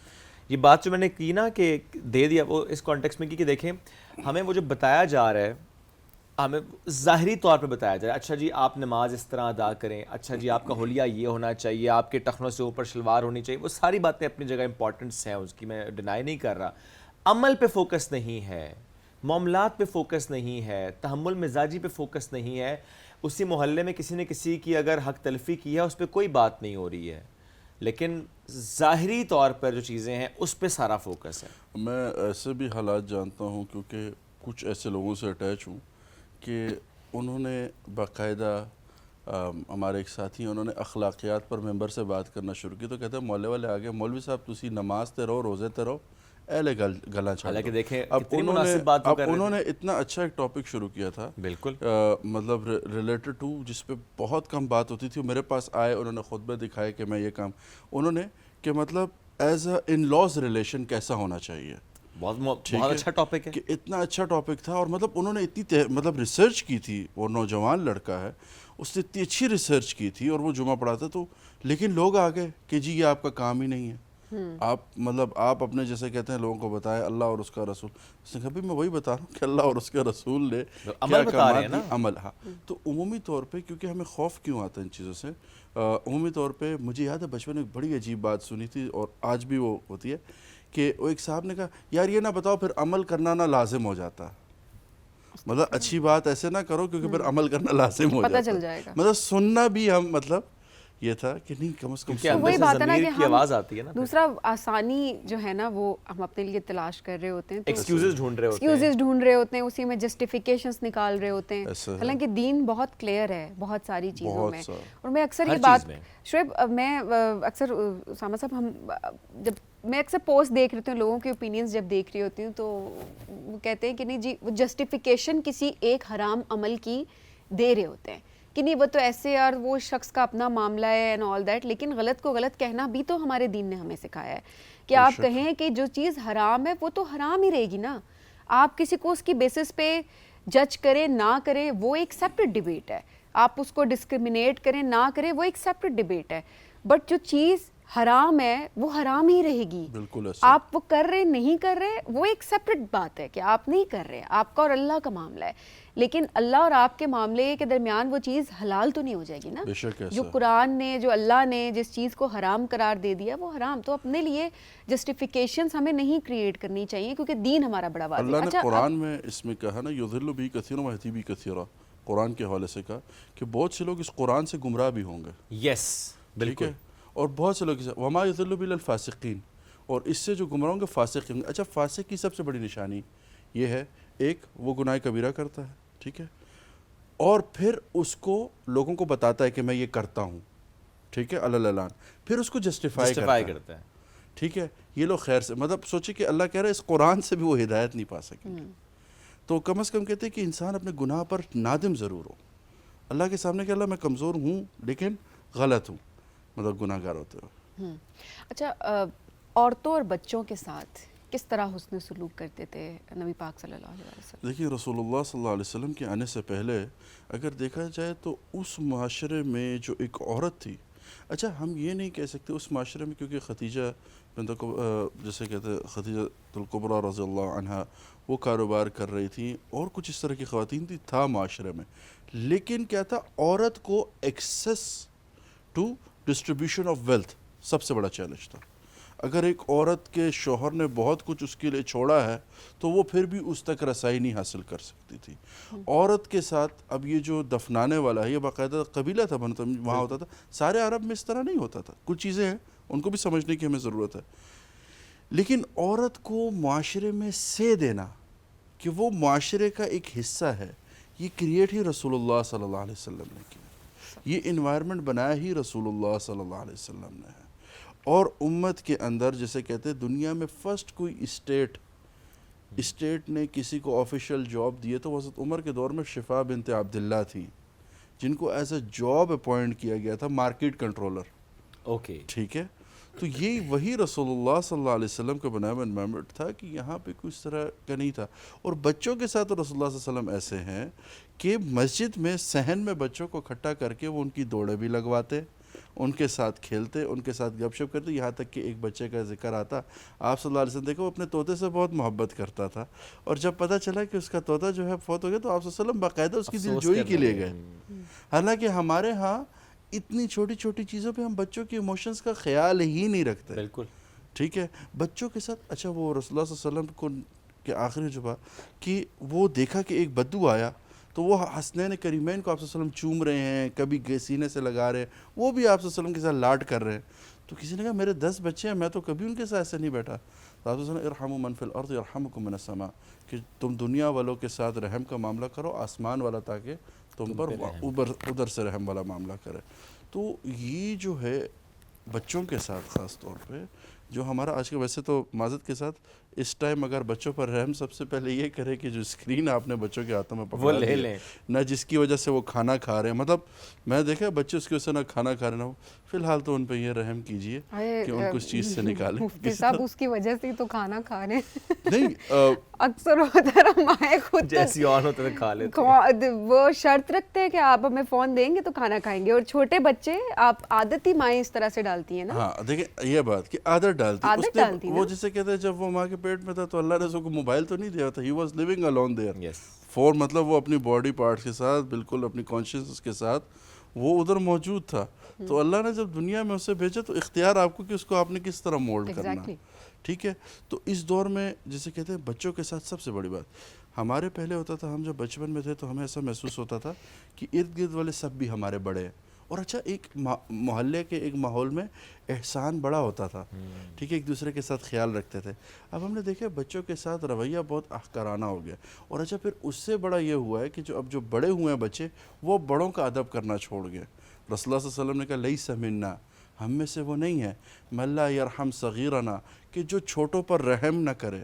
[SPEAKER 1] یہ بات جو میں نے کی نا کہ دے دیا, وہ اس کانٹیکس میں کی کہ دیکھیں ہمیں وہ جو بتایا جا رہا ہے, ہمیں ظاہری طور پہ بتایا جا رہا ہے, اچھا جی آپ نماز اس طرح ادا کریں, اچھا جی آپ کا حلیہ یہ ہونا چاہیے, آپ کے ٹخنوں سے اوپر شلوار ہونی چاہیے, وہ ساری باتیں اپنی جگہ امپورٹنٹس ہیں, اس کی میں ڈینائی نہیں کر رہا. عمل پہ فوکس نہیں ہے, معاملات پہ فوکس نہیں ہے, تحمل مزاجی پہ فوکس نہیں ہے. اسی محلے میں کسی نے کسی کی اگر حق تلفی کی ہے اس پہ کوئی بات نہیں ہو رہی ہے, لیکن ظاہری طور پر جو چیزیں ہیں اس پہ سارا فوکس ہے.
[SPEAKER 3] میں ایسے بھی حالات جانتا ہوں کیونکہ کچھ ایسے لوگوں سے اٹیچ ہوں کہ انہوں نے باقاعدہ ہمارے ایک ساتھی ہیں, انہوں نے اخلاقیات پر ممبر سے بات کرنا شروع کی تو کہتے ہیں محلے والے آگے مولوی صاحب تسی نماز تے رہو, روزے تے رہو, اہلے گلا چھاڑ.
[SPEAKER 1] حالانکہ دیکھیں
[SPEAKER 3] اب انہوں نے اتنا اچھا ایک ٹاپک شروع کیا تھا,
[SPEAKER 1] بالکل
[SPEAKER 3] مطلب ریلیٹڈ ٹو جس پہ بہت کم بات ہوتی تھی. میرے پاس آئے, انہوں نے خطبے دکھائے کہ میں یہ کام, انہوں نے کہ مطلب as a in laws relation کیسا ہونا چاہیے.
[SPEAKER 1] بہت اچھا ٹاپک ہے
[SPEAKER 3] کہ اتنا اچھا ٹاپک تھا, اور مطلب انہوں نے اتنی مطلب ریسرچ کی تھی, اور نوجوان لڑکا ہے, اس نے اتنی اچھی ریسرچ کی تھی, اور وہ جمعہ پڑھاتا تو, لیکن لوگ آ گئے کہ جی یہ آپ کا کام ہی نہیں ہے, آپ مطلب آپ اپنے جیسے کہتے ہیں لوگوں کو بتائیں اللہ اور اس کا رسول. اس نے کہا بھی میں وہی بتا رہا ہوں کہ اللہ اور اس کے رسول نے کیا کامات دی, عمل. ہاں, تو عمومی طور پہ کیونکہ ہمیں خوف کیوں آتا ہے ان چیزوں سے, عمومی طور پہ مجھے یاد ہے بچپن میں ایک بڑی عجیب بات سنی تھی, اور آج بھی وہ ہوتی ہے, کہ وہ ایک صاحب نے کہا یار یہ نہ بتاؤ پھر عمل کرنا نہ لازم ہو جاتا, مطلب اچھی بات ایسے نہ کرو کیونکہ پھر عمل کرنا لازم ہو جاتا,
[SPEAKER 2] چل جائے گا.
[SPEAKER 3] مطلب سننا بھی ہم مطلب یہ تھا کہ نہیں کم از کم
[SPEAKER 2] وہی بات ہے نا کہ
[SPEAKER 1] آواز آتی ہے نا.
[SPEAKER 2] دوسرا آسانی جو ہے نا وہ ہم اپنے لیے تلاش کر رہے ہوتے ہیں,
[SPEAKER 1] ایکسکیوزز ڈھونڈ
[SPEAKER 2] رہے ہوتے ہیں, اسی میں جسٹیفیکیشنز نکال رہے ہوتے ہیں, حالانکہ دین بہت کلیئر ہے بہت ساری چیزوں میں. اور میں اکثر یہ بات شعیب, میں اکثر اسامہ صاحب ہم جب میں اکثر پوسٹ دیکھ رہی ہوں لوگوں کے اوپینینز جب دیکھ رہی ہوتی ہوں تو وہ کہتے ہیں کہ نہیں جی وہ جسٹیفیکیشن کسی ایک حرام عمل کی دے رہے ہوتے ہیں کہ نہیں وہ تو ایسے اور وہ شخص کا اپنا معاملہ ہے اینڈ آل دیٹ. لیکن غلط کو غلط کہنا بھی تو ہمارے دین نے ہمیں سکھایا ہے کہ آپ کہیں کہ جو چیز حرام ہے وہ تو حرام ہی رہے گی نا. آپ کسی کو اس کی بیسس پہ جج کریں نہ کریں وہ ایک سیپریٹ ڈیبیٹ ہے. آپ اس کو ڈسکرمنیٹ کریں نہ کریں وہ ایک سیپریٹ ڈیبیٹ ہے. بٹ جو چیز حرام ہے وہ حرام ہی رہے گی.
[SPEAKER 3] بالکل ایسا.
[SPEAKER 2] آپ وہ کر رہے نہیں کر رہے وہ ایک سیپریٹ بات ہے کہ آپ نہیں کر رہے, آپ کا اور اللہ کا معاملہ ہے. لیکن اللہ اور آپ کے معاملے کے درمیان وہ چیز حلال تو نہیں ہو جائے گی نا. جو قرآن نے جو اللہ نے جس چیز کو حرام قرار دے دیا وہ حرام. تو اپنے لیے جسٹیفیکیشنز ہمیں نہیں کریٹ کرنی چاہیے کیونکہ دین ہمارا بڑا واضح.
[SPEAKER 3] اللہ نے قرآن میں اس میں کہا نا یضل بھی کثیر و یہدی بھی کثیرا, قرآن کے حوالے سے کہا کہ بہت سے لوگ اس قرآن سے گمراہ بھی ہوں گے.
[SPEAKER 1] یس بالکل.
[SPEAKER 3] اور بہت سے لوگ وما یضل بی الفاسقین, اور اس سے جو گمراہ ہوں گے فاسق ہوں گے. اچھا فاسق کی سب سے بڑی نشانی یہ ہے ایک وہ گناہ کبیرہ کرتا ہے, ٹھیک ہے, اور پھر اس کو لوگوں کو بتاتا ہے کہ میں یہ کرتا ہوں, ٹھیک ہے, اللہ پھر اس کو جسٹیفائی کرتا ہے, ٹھیک ہے. یہ لوگ خیر سے مطلب سوچے کہ اللہ کہہ رہا ہے اس قرآن سے بھی وہ ہدایت نہیں پا سکیں گے. تو کم از کم کہتے ہیں کہ انسان اپنے گناہ پر نادم ضرور ہو اللہ کے سامنے کہ اللہ میں کمزور ہوں لیکن غلط ہوں, مطلب گناہ گار ہوتے ہو.
[SPEAKER 2] اچھا عورتوں اور بچوں کے ساتھ کس طرح حسن سلوک کرتے تھے نبی پاک صلی اللہ علیہ وسلم؟
[SPEAKER 3] دیکھیے رسول اللہ صلی اللہ علیہ وسلم کے آنے سے پہلے اگر دیکھا جائے تو اس معاشرے میں جو ایک عورت تھی, اچھا ہم یہ نہیں کہہ سکتے اس معاشرے میں کیونکہ خدیجہ جیسے کہتے ہیں خدیجہ الکبریٰ رضی اللہ عنہا وہ کاروبار کر رہی تھیں اور کچھ اس طرح کی خواتین تھا معاشرے میں, لیکن کیا تھا عورت کو access to distribution of wealth سب سے بڑا چیلنج تھا. اگر ایک عورت کے شوہر نے بہت کچھ اس کے لیے چھوڑا ہے تو وہ پھر بھی اس تک رسائی نہیں حاصل کر سکتی تھی. عورت کے ساتھ اب یہ جو دفنانے والا ہے یہ باقاعدہ قبیلہ تھا بنتا وہاں ہوتا تھا. سارے عرب میں اس طرح نہیں ہوتا تھا, کچھ چیزیں ہیں ان کو بھی سمجھنے کی ہمیں ضرورت ہے. لیکن عورت کو معاشرے میں سے دینا کہ وہ معاشرے کا ایک حصہ ہے, یہ کریٹ ہی رسول اللہ صلی اللہ علیہ وسلم نے کیا. یہ انوائرمنٹ بنایا ہی رسول اللہ صلی اللہ علیہ وسلم نے ہے. اور امت کے اندر جیسے کہتے ہیں دنیا میں فرسٹ کوئی اسٹیٹ نے کسی کو آفیشیل جاب دیے تو حضرت عمر کے دور میں شفا بنت عبداللہ تھیں جن کو ایز اے جاب اپوائنٹ کیا گیا تھا مارکیٹ کنٹرولر. اوکے ٹھیک ہے, تو یہ وہی رسول اللہ صلی اللہ علیہ وسلم کا بنایا ہوا انوائرمنٹ تھا کہ یہاں پہ کوئی اس طرح کا نہیں تھا. اور بچوں کے ساتھ تو رسول اللہ صلی اللہ علیہ وسلم ایسے ہیں کہ مسجد میں صحن میں بچوں کو اکٹھا کر کے وہ ان کی دوڑیں بھی لگواتے, ان کے ساتھ کھیلتے, ان کے ساتھ گپ شپ کرتے, یہاں تک کہ ایک بچے کا ذکر آتا آپ صلی اللہ علیہ وسلم دیکھو وہ اپنے طوطے سے بہت محبت کرتا تھا, اور جب پتہ چلا کہ اس کا طوطا جو ہے فوت ہو گیا تو آپ صلی اللہ علیہ وسلم باقاعدہ اس کی دلجوئی کے لیے گئے. حالانکہ ہمارے ہاں اتنی چھوٹی چھوٹی چیزوں پہ ہم بچوں کے ایموشنز کا خیال ہی نہیں رکھتے. بالکل ٹھیک ہے, بچوں کے ساتھ. اچھا وہ رسول اللہ صلی اللہ علیہ وسلم کو کے آخری جو بات کہ وہ دیکھا کہ ایک بدو آیا تو وہ حسنین کریمین کو آپ صلی اللہ علیہ وسلم چوم رہے ہیں, کبھی سینے سے لگا رہے ہیں, وہ بھی آپ صلی اللہ علیہ وسلم کے ساتھ لاڈ کر رہے ہیں. تو کسی نے کہا میرے 10 بچے ہیں میں تو کبھی ان کے ساتھ ایسے نہیں بیٹھا. تو آپ صلی اللہ علیہ وسلم ارحموا من فی الارض یرحمکم من السماء, کہ تم دنیا والوں کے ساتھ رحم کا معاملہ کرو, آسمان والا تاکہ تم پر ادھر سے رحم والا معاملہ کرے. تو یہ جو ہے بچوں کے ساتھ خاص طور پہ جو ہمارا آج کے, ویسے تو معذرت کے ساتھ اس ٹائم اگر بچوں پر رحم سب سے پہلے یہ کرے کہ جو اسکرین آپ نے بچوں کے ہاتھوں میں پکڑا لے لیں نہ, جس کی وجہ سے وہ کھانا کھا رہے ہیں. مطلب میں دیکھا بچے اس کی وجہ سے نہ کھانا کھا رہے نہ, فی الحال تو ان پہ یہ رحم کیجئے کہ ان کو اس چیز سے نکالیں.
[SPEAKER 2] مفتی صاحب اس کی وجہ سے تو کھانا کھا رہے ہیں
[SPEAKER 3] نہیں,
[SPEAKER 2] اکثر ہوتا ہے ہمارے خود
[SPEAKER 1] جیسی آن ہوتے ہیں کھا لیتے ہیں.
[SPEAKER 2] وہ شرط رکھتے ہیں کہ آپ ہمیں فون دیں گے تو کھانا کھائیں گے, اور چھوٹے بچے آپ عادت ہی مائیں اس طرح سے ڈالتی ہیں نا.
[SPEAKER 3] ہاں دیکھیں یہ بات کہ عادت ڈالتی وہ جسے کہتے ہیں جب وہ ماں کے پیٹ میں تھا تو اللہ نے اس کو موبائل تو نہیں دیا تھا, he was living alone there for, مطلب وہ اپنی باڈی پارٹس کے ساتھ بالکل اپنی کانشیسنس کے ساتھ وہ ادھر موجود تھا. تو اللہ نے جب دنیا میں اسے بھیجا تو اختیار آپ کو کہ اس کو آپ نے کس طرح مولڈ کرنا, ٹھیک ہے. تو اس دور میں جسے کہتے ہیں بچوں کے ساتھ سب سے بڑی بات ہمارے پہلے ہوتا تھا, ہم جب بچپن میں تھے تو ہمیں ایسا محسوس ہوتا تھا کہ ارد گرد والے سب بھی ہمارے بڑے ہیں, اور اچھا ایک محلے کے ایک ماحول میں احسان بڑا ہوتا تھا, ٹھیک ہے, ایک دوسرے کے ساتھ خیال رکھتے تھے. اب ہم نے دیکھا بچوں کے ساتھ رویہ بہت احقرانہ ہو گیا, اور اچھا پھر اس سے بڑا یہ ہوا ہے کہ جو بڑے ہوئے ہیں بچے وہ بڑوں کا ادب کرنا چھوڑ گئے. رسول اللہ صلی اللہ علیہ وسلم نے کہا لیس منا, ہم میں سے وہ نہیں ہے من لا یرحم صغیرنا کہ جو چھوٹوں پر رحم نہ کرے،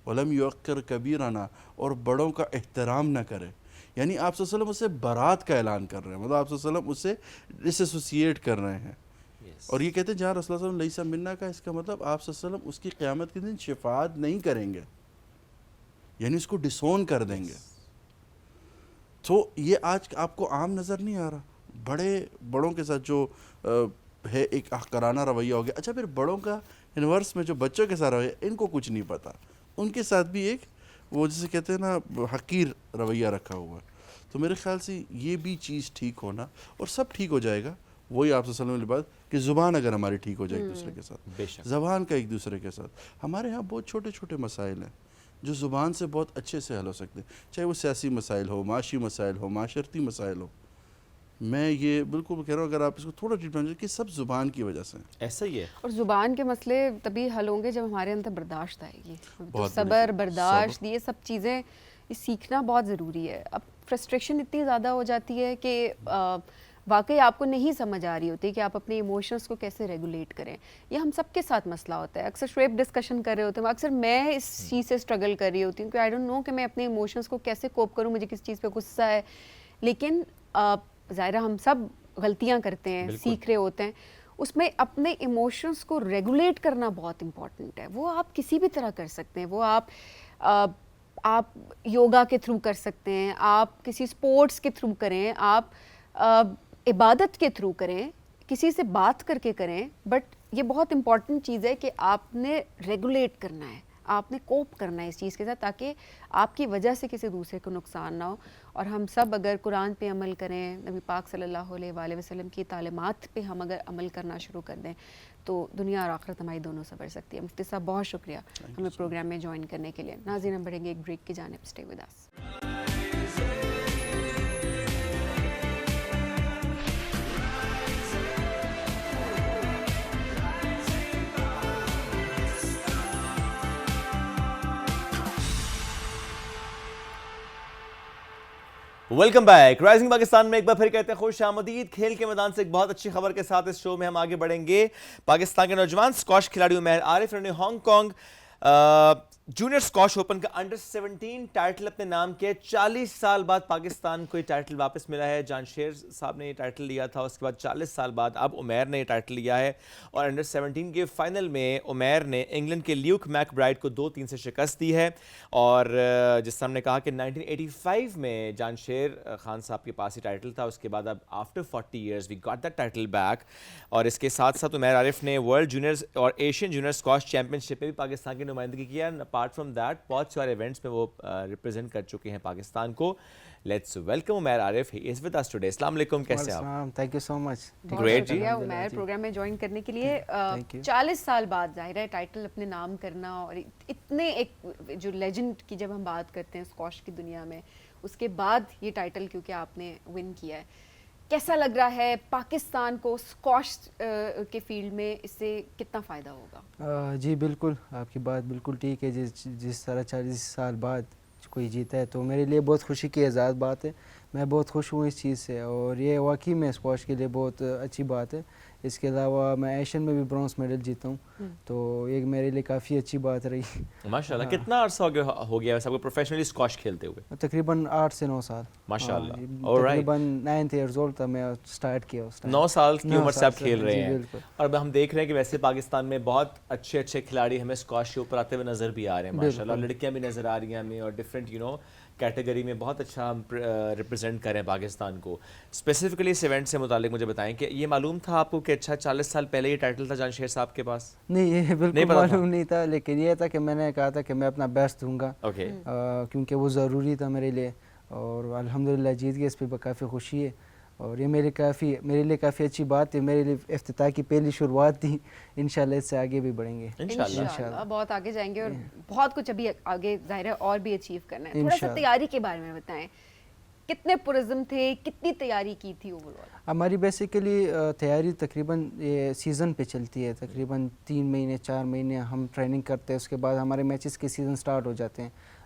[SPEAKER 3] ولم یوقر کبیرنا اور بڑوں کا احترام نہ کرے. یعنی آپ صلی اللہ علیہ وسلم اسے برات کا اعلان کر رہے ہیں، مطلب آپ صلی اللہ علیہ وسلم اسے ڈس ایسوسیٹ کر رہے ہیں. اور یہ کہتے ہیں جہاں رسول اللہ صلی اللہ علیہ وسلم لیسا منا کا، اس کا مطلب آپ صلی اللہ علیہ وسلم اس کی قیامت کے دن شفاعت نہیں کریں گے، یعنی اس کو ڈسون کر دیں گے. تو یہ آج آپ کو عام نظر نہیں آ رہا، بڑوں کے ساتھ جو ہے ایک احقرانہ رویہ ہو گیا. اچھا پھر بڑوں کا انورس میں جو بچوں کے ساتھ رویہ، ان کو کچھ نہیں پتہ، ان کے ساتھ بھی ایک وہ جسے کہتے ہیں نا حقیر رویہ رکھا ہوا ہے. تو میرے خیال سے یہ بھی چیز ٹھیک ہونا، اور سب ٹھیک ہو جائے گا. وہی آپ صلی اللہ علیہ وسلم کی بات کہ زبان اگر ہماری ٹھیک ہو جائے ایک دوسرے کے ساتھ، زبان کا ایک دوسرے کے ساتھ. ہمارے ہاں بہت چھوٹے چھوٹے مسائل ہیں جو زبان سے بہت اچھے سے حل ہو سکتے ہیں، چاہے وہ سیاسی مسائل ہو، معاشی مسائل ہو، معاشرتی مسائل ہو. میں یہ بالکل کہہ رہا ہوں اگر آپ اس کو تھوڑا ٹریٹمنٹ کہ سب زبان کی وجہ سے
[SPEAKER 1] ایسا ہی ہے.
[SPEAKER 2] اور زبان کے مسئلے تبھی حل ہوں گے جب ہمارے اندر برداشت آئے گی. تو صبر، برداشت، یہ سب چیزیں یہ سیکھنا بہت ضروری ہے. اب فرسٹریشن اتنی زیادہ ہو جاتی ہے کہ واقعی آپ کو نہیں سمجھ آ رہی ہوتی کہ آپ اپنے ایموشنس کو کیسے ریگولیٹ کریں. یہ ہم سب کے ساتھ مسئلہ ہوتا ہے. اکثر شعیب ڈسکشن کر رہے ہوتے ہیں، اکثر میں اس چیز سے اسٹرگل کر رہی ہوتی ہوں کہ آئی ڈونٹ نو کہ میں اپنے ایموشنس کو کیسے کوپ کروں. مجھے کس چیز پہ غصہ ہے، لیکن ظاہرہ ہم سب غلطیاں کرتے ہیں، سیکھ رہے ہوتے ہیں. اس میں اپنے ایموشنس کو ریگولیٹ کرنا بہت امپورٹنٹ ہے. وہ آپ کسی بھی طرح کر سکتے ہیں. وہ آپ یوگا کے تھرو کر سکتے ہیں، آپ کسی سپورٹس کے تھرو کریں، آپ عبادت کے تھرو کریں، کسی سے بات کر کے کریں. بٹ یہ بہت امپورٹنٹ چیز ہے کہ آپ نے ریگولیٹ کرنا ہے، آپ نے کوپ کرنا ہے اس چیز کے ساتھ، تاکہ آپ کی وجہ سے کسی دوسرے کو نقصان نہ ہو. اور ہم سب اگر قرآن پہ عمل کریں، نبی پاک صلی اللہ علیہ وآلہ وسلم کی تعلیمات پہ ہم اگر عمل کرنا شروع کر دیں تو دنیا اور آخرت ہماری دونوں سنور سکتی ہے. مفتی صاحب بہت شکریہ ہمیں پروگرام میں جوائن کرنے کے لیے. ناظرین ہم بڑھیں گے ایک بریک کی جانب. Stay with us.
[SPEAKER 1] Welcome back. Rising Pakistan میں ایک بار پھر کہتے ہیں خوش آمدید. کھیل کے میدان سے ایک بہت اچھی خبر کے ساتھ اس شو میں ہم آگے بڑھیں گے. پاکستان کے نوجوان اسکواش کھلاڑی عمیر عارف نے Hong Kong junior squash open کا انڈر 17 ٹائٹل اپنے نام کیا. 40 سال بعد پاکستان کو یہ ٹائٹل واپس ملا ہے. جانشیر صاحب نے یہ ٹائٹل لیا تھا، اس کے بعد 40 سال بعد اب عمیر نے یہ ٹائٹل لیا ہے. اور انڈر 17 کے فائنل میں عمیر نے انگلینڈ کے لیوک میک برائڈ کو 2-3 سے شکست دی ہے. اور جس طرح ہم نے کہا کہ 1985 میں جانشیر خان صاحب کے پاس یہ ٹائٹل تھا، اس کے بعد اب after 40 years we got that title back. اور اس کے ساتھ ساتھ عمیر عارف نے ورلڈ جونیئرز اور Asian junior squash championship میں بھی پاکستان کی نمائندگی کیا. اپارٹ فرام دیٹ بہت سارے ایونٹس میں وہ ریپرزینٹ کر چکے ہیں پاکستان کو. Let's welcome Umair Arif. He is with us today. السلام علیکم، کیسے ہیں آپ؟
[SPEAKER 4] Thank you so much.
[SPEAKER 1] Great ji.
[SPEAKER 2] Umair programme میں جوائن کرنے کے لیے 40 سال بعد ظاہر ہے ٹائٹل اپنے نام کرنا، اور اتنے ایک جو لیجنڈ کی جب ہم بات کرتے ہیں اسکواش کی دنیا میں، اس کے بعد یہ ٹائٹل کیونکہ آپ نے ون کیا ہے، کیسا لگ رہا ہے پاکستان کو اسکواش کے فیلڈ میں؟ اس سے کتنا فائدہ ہوگا؟
[SPEAKER 4] جی بالکل، آپ کی بات بالکل ٹھیک ہے. جس طرح 40 سال بعد کوئی جیتا ہے تو میرے لیے بہت خوشی کی آزاد بات ہے. میں بہت خوش ہوں اس چیز سے، اور یہ واقعی میں اسکواش کے لیے بہت اچھی بات ہے. اس کے علاوہ میں ایشین میں بھی برونز میڈل جیتا ہوں، تو یہ میرے لیے کافی اچھی بات رہی.
[SPEAKER 1] ماشاءاللہ. کتنا عرصہ ہو گیا ویسے آپ کو پروفیشنلی اسکواش کھیلتے ہوئے؟
[SPEAKER 4] تقریباً 8 سے 9 سال.
[SPEAKER 1] ماشاءاللہ.
[SPEAKER 4] تقریباً 9 ایئرز اولڈ تھا میں اسٹارٹ کیا.
[SPEAKER 1] 9 سال کی عمر سے آپ کھیل رہے ہیں. اور اب ہم دیکھ رہے ہیں کہ ویسے پاکستان میں بہت اچھے اچھے کھلاڑی ہمیں اسکواش کے اوپر آتے ہوئے نظر بھی آ رہے ہیں ماشاءاللہ. لڑکیاں بھی نظر آ رہی ہیں ہمیں، اور ڈفرینٹ کیٹیگری میں بہت اچھا ہم ریپرزینٹ کریں پاکستان کو. اسپیسیفکلی اس ایونٹ سے متعلق مجھے بتائیں کہ یہ معلوم تھا آپ کو کہ اچھا 40 سال پہلے یہ ٹائٹل تھا جانشیر صاحب کے پاس؟
[SPEAKER 4] نہیں، یہ بالکل معلوم نہیں تھا، لیکن یہ تھا کہ میں نے کہا تھا کہ میں اپنا بیسٹ دوں گا کیونکہ وہ ضروری تھا میرے لیے، اور الحمدللہ جیت گئے. اس پہ کافی خوشی ہے، اور یہ میرے لیے کافی اچھی بات ہے. میرے لیے افتتاح کی پہلی شروعات تھی. انشاءاللہ اس سے آگے بھی بڑھیں گے
[SPEAKER 2] انشاءاللہ. بہت آگے جائیں گے، اور بہت کچھ ابھی آگے ظاہر ہے اور بھی اچیو کرنا ہے. تھوڑا سا تیاری کے بارے میں بتائیں، کتنے پرعزم تھے، کتنی تیاری کی تھی اوور آل؟
[SPEAKER 4] ہماری بیسیکلی تیاری تقریباً یہ سیزن پہ چلتی ہے. تقریباً 3 مہینے 4 مہینے ہم ٹریننگ کرتے ہیں، اس کے بعد ہمارے میچز کے سیزن سٹارٹ ہو جاتے ہیں.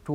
[SPEAKER 4] 2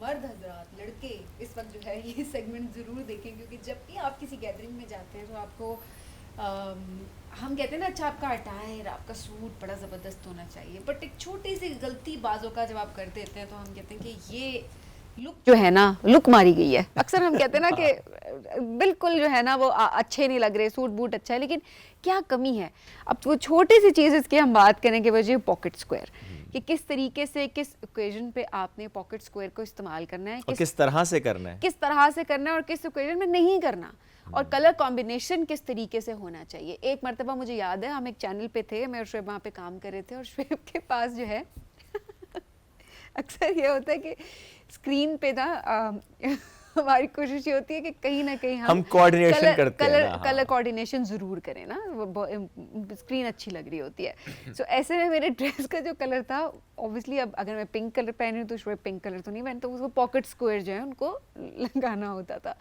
[SPEAKER 2] مرد حضرات لڑکے اس وقت جو ہے یہ سیگمنٹ ضرور دیکھیں کیونکہ جب بھی آپ کسی گیدرنگ میں جاتے ہیں تو آپ کو ہم کہتے ہیں نا اچھا آپ کا اٹائر آپ کا سوٹ بڑا زبردست ہونا چاہیے بٹ ایک چھوٹی سی غلطی بعضوں کا جب آپ کر دیتے ہیں تو ہم کہتے ہیں کہ یہ لک جو ہے نا لک ماری گئی ہے. اکثر ہم کہتے ہیں نا کہ بالکل جو ہے نا وہ اچھے نہیں لگ رہے, سوٹ بوٹ اچھا ہے لیکن کیا کمی ہے. اب وہ چھوٹی سی چیز اس کی ہم بات کریں کہ وجہ پاکٹ اسکوائر, کہ کس طریقے سے کس اوکیزن پہ آپ نے پاکٹ اسکوائر کو استعمال کرنا ہے,
[SPEAKER 1] اور کس طرح سے کرنا ہے,
[SPEAKER 2] کس طرح سے کرنا ہے اور کس اوکیزن میں نہیں کرنا, اور کلر کمبینیشن کس طریقے سے ہونا چاہیے. ایک مرتبہ مجھے یاد ہے ہم ایک چینل پہ تھے, میں اور شعیب وہاں پہ کام کر رہے تھے اور شعیب کے پاس جو ہے اکثر یہ ہوتا ہے کہ اسکرین پہ نا ہماری کوشش یہ ہوتی ہے کہ کہیں نہ کہیں ہم
[SPEAKER 1] کوآرڈینیشن کرتے ہیں,
[SPEAKER 2] کلر کوآرڈینیشن ضرور کریں نا, اسکرین اچھی لگ رہی ہوتی ہے. سو ایسے میں میرے ڈریس کا جو کلر تھا اوبیسلی اب اگر میں پنک کلر پہن رہی ہوں تو شعیب پنک کلر تو نہیں پہنتا, اس کو پاکٹ اسکوائر جو ہے ان کو لگانا ہوتا تھا.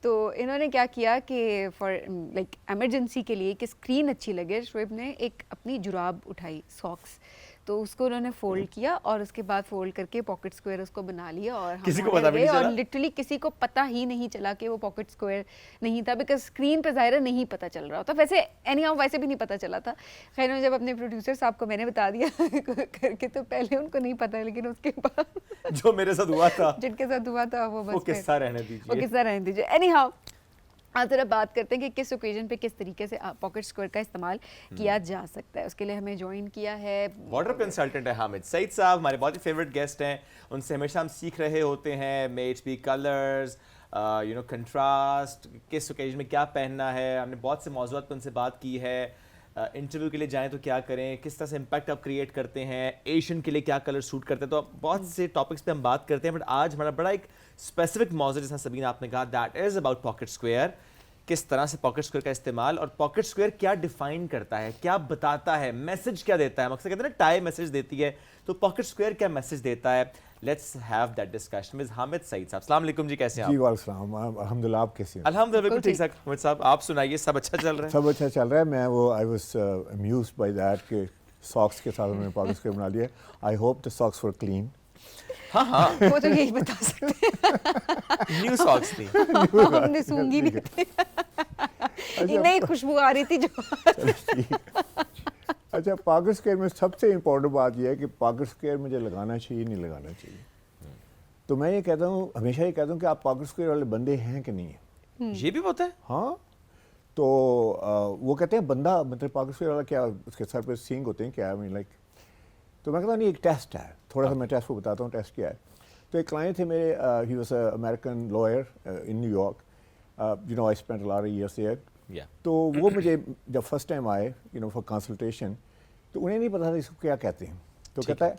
[SPEAKER 2] تو انہوں نے کیا کیا کہ فار لائک ایمرجنسی کے لیے کہ اسکرین اچھی لگے, شعیب نے ایک اپنی جراب اٹھائی ساکس, تو اس کو انہوں نے فولڈ کیا اور اس کے بعد فولڈ کر کے پاکٹ اسکوائر اس کو بنا لیا, اور
[SPEAKER 1] کسی کو پتہ بھی نہیں چلا,
[SPEAKER 2] اور لٹرلی کسی کو پتہ ہی نہیں چلا کہ وہ پاکٹ اسکوائر نہیں تھا, بیکاز اسکرین پہ ظاہر نہیں پتہ چل رہا ہوتا. ویسے اینی ہاؤ ویسے بھی نہیں پتہ چلا تھا. خیر میں جب اپنے پروڈیوسر صاحب کو میں نے بتا دیا کر کے, تو پہلے ان کو نہیں پتہ, لیکن اس کے بعد
[SPEAKER 1] جو میرے ساتھ ہوا تھا,
[SPEAKER 2] جن کے ساتھ ہوا تھا وہ بس
[SPEAKER 1] قصہ رہنے دیجیے,
[SPEAKER 2] وہ قصہ رہنے دیجیے. اینی ہاؤ آج ذرا بات کرتے ہیں کہ کس اوکیزن پہ کس طریقے سے پاکٹ اسکوائر کا استعمال کیا جا سکتا ہے. اس کے لیے ہمیں جوائن کیا ہے
[SPEAKER 1] واٹر کنسلٹنٹ ہے حامد سعید صاحب, ہمارے بہت ہی فیوریٹ گیسٹ ہیں, ان سے ہمیشہ ہم سیکھ رہے ہوتے ہیں. میچ بھی کلرز, کنٹراسٹ, کس اوکیزن میں کیا پہننا ہے. ہم نے بہت سے موضوعات پہ ان سے بات کی ہے. انٹرویو کے لیے جائیں تو کیا کریں, کس طرح سے امپیکٹ آپ کریٹ کرتے ہیں, ایشین کے لیے کیا کلر سوٹ کرتے ہیں. تو بہت سے ٹاپکس پہ ہم بات کرتے ہیں, بٹ آج ہمارا بڑا ایک اسپیسیفک موضوع جس طرح سبین آپ نے کہا, that is about pocket square. کس طرح سے پاکٹ اسکوائر کا استعمال, اور پاکٹ اسکوائر کیا ڈیفائن کرتا ہے, کیا بتاتا ہے, میسج کیا دیتا ہے. مقصد کہتے ہیں نا ٹائی میسج دیتی ہے, تو پاکٹ اسکوائر کیا میسج دیتا ہے. Let's have that discussion with Hamid Saeed صاحب. السلام علیکم جی, کیسے ہیں آپ؟
[SPEAKER 5] جی وعلیکم السلام, الحمدللہ, آپ کیسے ہیں؟
[SPEAKER 1] الحمدللہ بالکل ٹھیک ٹھاک. حامد صاحب آپ سنائیے, سب اچھا چل رہا ہے؟
[SPEAKER 5] سب اچھا چل رہا ہے. میں وہ آئی واز امیوزڈ بائی دیٹ کہ ساکس کے ساتھ انہوں نے پاکٹ اسکوائر بنا لیا. I hope the socks for clean.
[SPEAKER 1] ہاں ہاں,
[SPEAKER 2] وہ تو یہی بتا سکتے ہیں,
[SPEAKER 1] نیو ساکس تھی,
[SPEAKER 2] ہم نے سونگی نہیں تھی, نئی خوشبو آ رہی تھی جو.
[SPEAKER 5] اچھا, پاکٹ اسکوائر میں سب سے امپورٹنٹ بات یہ ہے کہ پاکٹ اسکوائر مجھے لگانا چاہیے نہیں لگانا چاہیے. تو میں یہ کہتا ہوں, ہمیشہ یہ کہتا ہوں کہ آپ پاکٹ اسکوائر والے بندے ہیں کہ نہیں ہیں.
[SPEAKER 1] یہ بھی ہوتا ہے.
[SPEAKER 5] ہاں, تو وہ کہتے ہیں بندہ مطلب پاکٹ اسکوائر والا کیا, اس کے سر پہ سینگ ہوتے ہیں کیا, لائک. تو میں کہتا ہوں نہیں, ایک ٹیسٹ ہے, تھوڑا سا میں ٹیسٹ کو بتاتا ہوں ٹیسٹ کیا ہے. تو ایک کلائنٹ تھے میرے, he was a American lawyer in New York, I spend a lot of years there. تو وہ مجھے جب فرسٹ ٹائم آئے فار کنسلٹیشن, تو انہیں نہیں پتا تھا اس کو کیا کہتے ہیں. تو کہتا ہے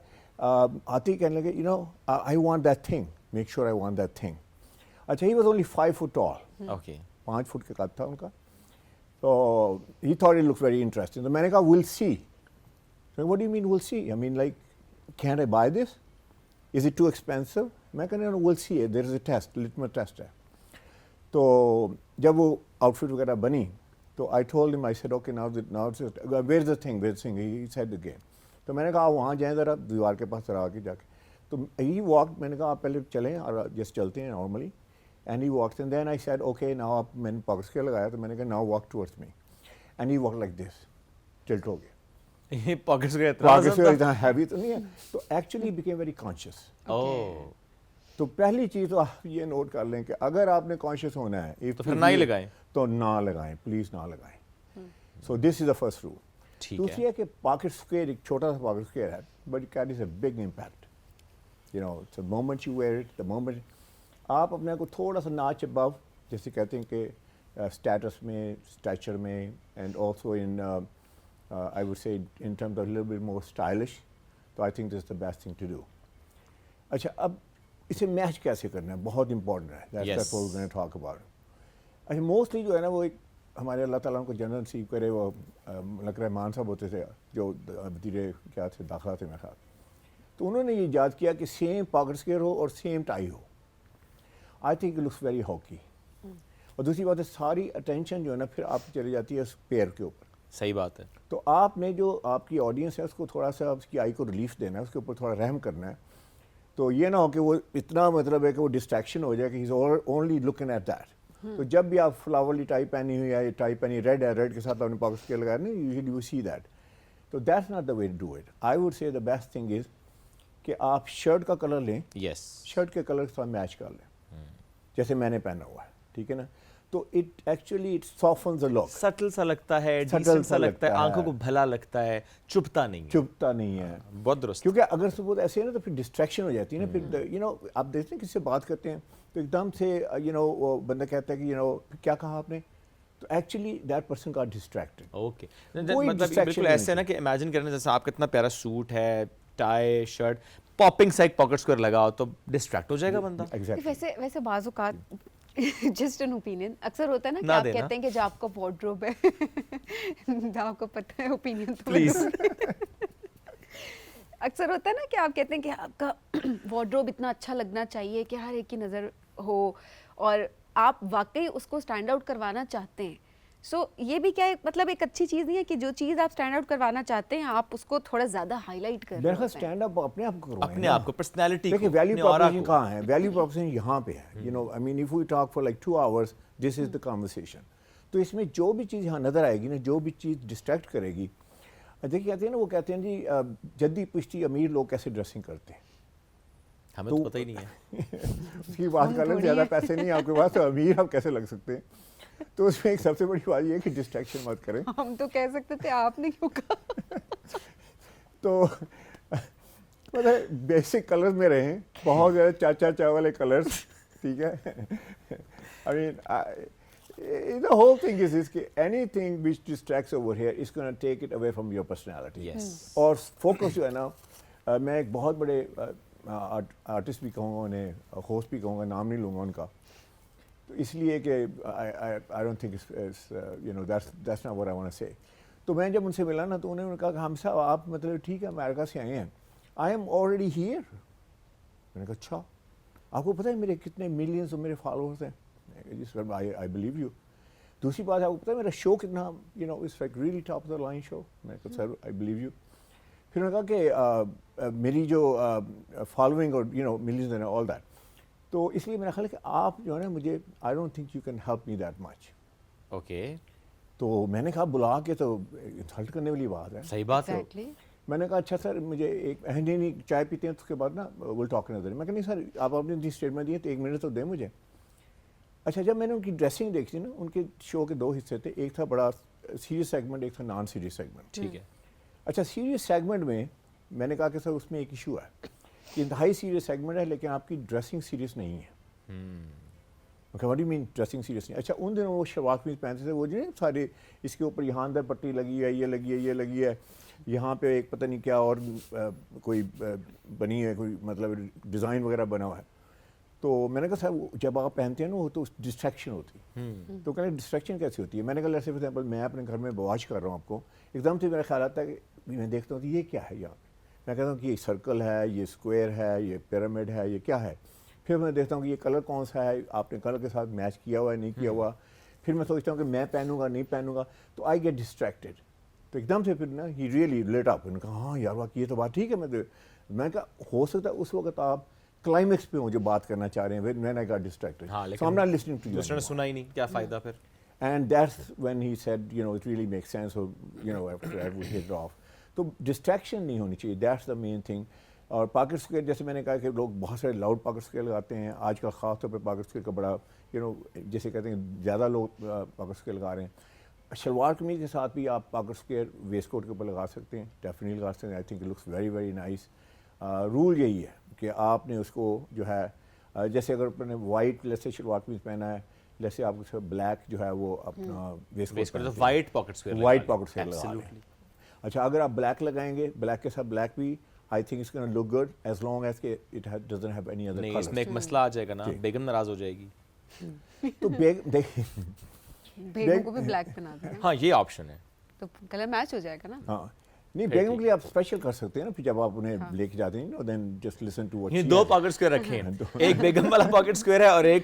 [SPEAKER 5] آتے ہی کہنے لگے I want that thing, make sure I want that thing. اچھا, he was only 5 foot tall, 5 foot کے قد تھا ان کا. تو he thought it look very interesting. تو میں نے کہا ول سی. What do you mean we'll see? I mean, like, can't I buy this? Is it too expensive? میں کہنے لگا we'll see, there is a test, litmus test ہے. تو جب وہ آؤٹ فٹ وغیرہ بنی تو I told him, I said, okay, now where's the thing? He said again. تو میں نے کہا وہاں جائیں ذرا دیوار کے پاس ذرا آگے جا کے. تو he walked, میں نے کہا آپ پہلے چلیں اور جس چلتے ہیں normally, and he walked, and then I said, okay, now آپ میں نے پاکٹ اسکوائر لگایا, تو میں نے کہا now walk towards me, and he walked like this, tilt ہو گیا.
[SPEAKER 1] پاکٹ اسکوائر
[SPEAKER 5] اتنا ہیوی تو نہیں ہے. تو ایکچولی بیکیم ویری کانشیس. تو پہلی چیز تو آپ یہ نوٹ کر لیں کہ اگر آپ نے کانشیس ہونا ہے
[SPEAKER 1] تو پھر نہ ہی لگائیں,
[SPEAKER 5] تو نہ لگائیں, پلیز نہ لگائیں. سو دس از دا فرسٹ رول. دوسری ہے کہ پاکٹ اسکوائر ایک چھوٹا سا پاکٹ اسکوائر ہے, but it carries a big impact. The moment you where it, the moment آپ اپنے کو تھوڑا سا ناچ ابو, جیسے کہتے ہیں کہ اسٹیٹس میں, اسٹیچر میں, and also in I would say in terms of a little bit more stylish. So I think this is the best thing to do. اچھا, اب اسے میچ کیسے کرنا ہے بہت امپورٹنٹ ہے. That's what we're going to talk about. اچھا, mostly جو ہے نا وہ ایک ہمارے اللہ تعالیٰ کو جنرل ریسیو کرے, وہ لگ رہا ہے مان صاحب ہوتے تھے جو وزیر کیا تھے داخلہ تھے میرے خیال. تو انہوں نے یہ ایجاد کیا کہ سیم پاکٹ اسکوائر ہو اور same tie who. I think it looks very hokey. اور دوسری بات ہے ساری اٹینشن جو ہے نا پھر آپ چلی جاتی ہے اس پیئر کے اوپر.
[SPEAKER 1] صحیح بات ہے.
[SPEAKER 5] تو آپ نے جو آپ کی آڈینس ہے اس کو تھوڑا سا اس کی آئی کو ریلیف دینا ہے, اس کے اوپر تھوڑا رحم کرنا ہے. تو یہ نہ ہو کہ وہ اتنا مطلب ہے کہ وہ ڈسٹریکشن ہو جائے کہ he is only looking at that. تو جب بھی آپ فلاورلی ٹائی پہنی ہوئی ہے, ٹائی پہنی ریڈ ہے, ریڈ کے ساتھ آپ نے پاکٹ اسکیئر لگایا نا, یوزلی یو سی دیٹ. تو that's not the way to do it. I would say the best thing is کہ آپ شرٹ کا کلر لیں,
[SPEAKER 1] یس,
[SPEAKER 5] شرٹ کے کلر کے ساتھ میچ کر لیں, جیسے میں نے پہنا ہوا ہے, ٹھیک ہے نا. تو it actually it softens the look.
[SPEAKER 1] Subtle سا لگتا ہے,
[SPEAKER 5] Subtle
[SPEAKER 1] ڈیسنٹ
[SPEAKER 5] سا
[SPEAKER 1] سا لگتا ہے,
[SPEAKER 5] لگتا ہے.
[SPEAKER 1] آنکھوں کو بھلا لگتا ہے, چبھتا نہیں ہے.
[SPEAKER 5] چبھتا نہیں ہے.
[SPEAKER 1] بہت درست.
[SPEAKER 5] کیونکہ اگر سپوز ایسے ہے نا تو پھر ڈسٹریکشن ہو جاتی ہے نا. پھر یو نو آپ دیکھتے ہیں کس سے بات کرتے ہیں تو ایک دم سے یو نو وہ بندہ کہتا ہے کہ یو نو کیا کہا آپ نے, تو actually that person got distracted.
[SPEAKER 1] Okay, مطلب بالکل ایسے ہے نا کہ امیجن کرنے جیسے آپ کا اتنا پیارا سوٹ ہے, ٹائی, شرٹ, پاپنگ سا ایک پاکٹ اسکوئر لگاؤ تو ڈسٹریکٹ ہو جائے گا بندہ.
[SPEAKER 2] ویسے بعض اوقات جسٹ این اوپینین اکثر ہوتا ہے نا کہ آپ کہتے ہیں کہ جو آپ کا وارڈروب ہے, آپ کو پتہ ہے اوپینین تو
[SPEAKER 1] پلیز,
[SPEAKER 2] اکثر ہوتا ہے نا کہ آپ کہتے ہیں کہ آپ کا وارڈروب اتنا اچھا لگنا چاہیے کہ ہر ایک کی نظر ہو, اور آپ واقعی اس کو اسٹینڈ آؤٹ کروانا چاہتے ہیں. سو یہ بھی کیا مطلب ایک اچھی چیز نہیں ہے کہ جو چیز آپ اسٹینڈ آؤٹ کروانا چاہتے ہیں آپ اس کو تھوڑا زیادہ ہائی لائٹ کر رہے ہیں.
[SPEAKER 5] اسٹینڈ اپ اپنے آپ کو کروائیں,
[SPEAKER 1] اپنے آپ کو, پرسنالٹی کو.
[SPEAKER 5] دیکھیں ویلیو پروپوزیشن کہاں ہے, ویلیو پروپوزیشن یہاں پہ ہے. You know I mean if we talk for like 2 hours this is the conversation. تو اس میں جو بھی چیز یہاں نظر آئے گی نا, جو بھی چیز ڈسٹریکٹ کرے گی, دیکھیے کہتے ہیں نا, وہ کہتے ہیں جی جدی پشتی امیر لوگ کیسے ڈریسنگ کرتے ہیں,
[SPEAKER 1] ہمیں تو پتہ ہی نہیں ہے.
[SPEAKER 5] اس کی بات کر لیں, زیادہ پیسے نہیں آپ کے پاس تو امیر آپ کیسے لگ سکتے ہیں. تو اس میں ایک سب سے بڑی بات یہ ہے کہ ڈسٹریکشن مت کریں.
[SPEAKER 2] ہم تو کہہ سکتے تھے, آپ نے کیوں کہا.
[SPEAKER 5] تو مطلب بیسک کلرز میں رہیں, بہت زیادہ چا والے کلرز, ٹھیک ہے. آئی مین the whole thing is کہ anything which distracts over here is going to take it away from your personality.
[SPEAKER 1] Yes.
[SPEAKER 5] اور فوکس جو ہے نا, میں ایک بہت بڑے آرٹسٹ بھی کہوں گا انہیں, ہوسٹ بھی کہوں گا, نام نہیں لوں گا ان کا, تو اس لیے کہ I don't think it's you know that's not what I want to say. تو میں جب ان سے ملا نا تو انہوں نے کہا کہ ہم صاحب آپ مطلب ٹھیک ہے امریکہ سے آئے ہیں, I am already here. میں نے کہا اچھا, آپ کو پتہ ہے میرے کتنے ملینز میرے فالوورز ہیں. I believe you. دوسری بات آپ کو پتہ ہے میرا شو کتنا, you know it's like really top of the line show. میں نے کہا سر I believe you. پھر انہوں نے کہا کہ میری جو فالوئنگ اور you know ملینز ہیں all that. تو اس لیے میرا خیال ہے کہ آپ جو ہے نا مجھے I don't think you can help me that much.
[SPEAKER 1] Okay,
[SPEAKER 5] تو میں نے کہا بلا کے تو انسلٹ کرنے والی بات ہے.
[SPEAKER 1] صحیح بات ہے.
[SPEAKER 5] میں نے کہا اچھا سر مجھے ایک نہیں چائے پیتے ہیں تو اس کے بعد نا ول ٹاک نظر. میں کہا نہیں سر آپ اپنے اسٹیٹمنٹ دیے تو 1 منٹ تو دیں مجھے. اچھا جب میں نے ان کی ڈریسنگ دیکھی نا, ان کے شو کے 2 حصے تھے, ایک تھا بڑا سیریس سیگمنٹ, ایک تھا نان سیریس سیگمنٹ.
[SPEAKER 1] ٹھیک ہے.
[SPEAKER 5] اچھا سیریس سیگمنٹ میں نے کہا کہ سر اس میں ایک ایشو ہے کہ انتہائی سیریس سیگمنٹ ہے لیکن آپ کی ڈریسنگ سیریس نہیں ہے. Okay what do you mean dressing serious نہیں. اچھا ان دنوں وہ شلوار قمیض پہنتے تھے, وہ جو سارے اس کے اوپر یہاں اندر پٹی لگی ہے, یہ لگی ہے, یہ لگی ہے, یہاں پہ ایک پتہ نہیں کیا اور کوئی بنی ہے, کوئی مطلب ڈیزائن وغیرہ بنا ہوا ہے. تو میں نے کہا صاحب جب آپ پہنتے ہیں نا وہ تو ڈسٹریکشن ہوتی ہے. تو کہنے ڈسٹریکشن کیسی ہوتی ہے. میں نے کہا جیسے فار ایگزامپل میں اپنے گھر میں واچ کر رہا ہوں آپ کو, ایک دم سے میرا خیال آتا ہے کہ میں دیکھتا ہوں تو یہ کیا ہے یہاں پہ. میں کہتا ہوں کہ یہ سرکل ہے, یہ اسکوائر ہے, یہ پیرامڈ ہے, یہ کیا ہے. پھر میں دیکھتا ہوں کہ یہ کلر کون سا ہے, آپ نے کلر کے ساتھ میچ کیا ہوا ہے نہیں کیا ہوا. پھر میں سوچتا ہوں کہ میں پہنوں گا نہیں پہنوں گا, تو آئی گیٹ ڈسٹریکٹیڈ. تو ایک دم سے پھر نا ہی ریئلی لیٹ اپ. انہوں نے کہا ہاں یار واقعی یہ تو بات ٹھیک ہے. میں کہا ہو سکتا ہے اس وقت آپ کلائمیکس پہ ہوں جو بات کرنا چاہ رہے ہیں, when I got distracted. So I'm not listening to you.
[SPEAKER 1] دوسرے نے سنا ہی نہیں, کیا فائدہ پھر.
[SPEAKER 5] And that's when he said, you know, it really makes sense. So, you know, after I would hit it off. تو ڈسٹریکشن نہیں ہونی چاہیے, دیٹس دا مین تھنگ. اور پاکٹ اسکوئر جیسے میں نے کہا کہ لوگ بہت سارے لاؤڈ پاکٹ اسکوئر لگاتے ہیں آج کل, خاص طور پہ پاکٹ اسکوئر کا بڑا یو نو جیسے کہتے ہیں زیادہ لوگ پاکٹ اسکوئر لگا رہے ہیں. شلوار قمیض کے ساتھ بھی آپ پاکٹ اسکوئر ویسٹ کوٹ کے اوپر لگا سکتے ہیں, ڈیفینیٹلی لگا سکتے ہیں. I think it looks very very nice. Rule یہی ہے کہ آپ نے اس کو جو ہے جیسے اگر اپنے وائٹ جیسے شلوار قمیض پہنا ہے, جیسے آپ کو بلیک جو ہے وہ اپنا ویسٹ کوٹ
[SPEAKER 1] وائٹ پاکٹ اسکوئر
[SPEAKER 5] لگا رہے ہیں. اچھا اگر آپ بلیک لگائیں گے, بلیک کے ساتھ بلیک بھی I think it's going to look good as long as it doesn't have any other colors.
[SPEAKER 1] نہیں, اس میں ایک مسئلہ آ جائے گا نا, بیگم ناراض ہو جائے گی.
[SPEAKER 5] تو
[SPEAKER 2] بیگم کو بھی بلیک پہنا دیں.
[SPEAKER 1] ہاں یہ آپشن ہے,
[SPEAKER 2] تو کلر میچ ہو جائے گا نا.
[SPEAKER 5] ہاں نہیں, بیگم کے لیے آپ اسپیشل کر سکتے ہیں نا, پھر جب آپ انہیں لے کے جاتے ہیں نا, then just listen to what she
[SPEAKER 1] 2 pocket square رکھے ہیں, ایک بیگم والا پاکٹ اسکوئر ہے اور ایک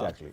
[SPEAKER 5] exactly.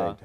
[SPEAKER 5] right,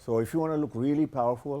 [SPEAKER 5] So if you want to look really powerful,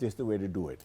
[SPEAKER 5] this is the way to do it.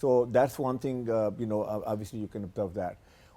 [SPEAKER 5] So that's one thing, you know, obviously you can observe that.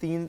[SPEAKER 1] 3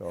[SPEAKER 5] So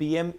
[SPEAKER 1] PM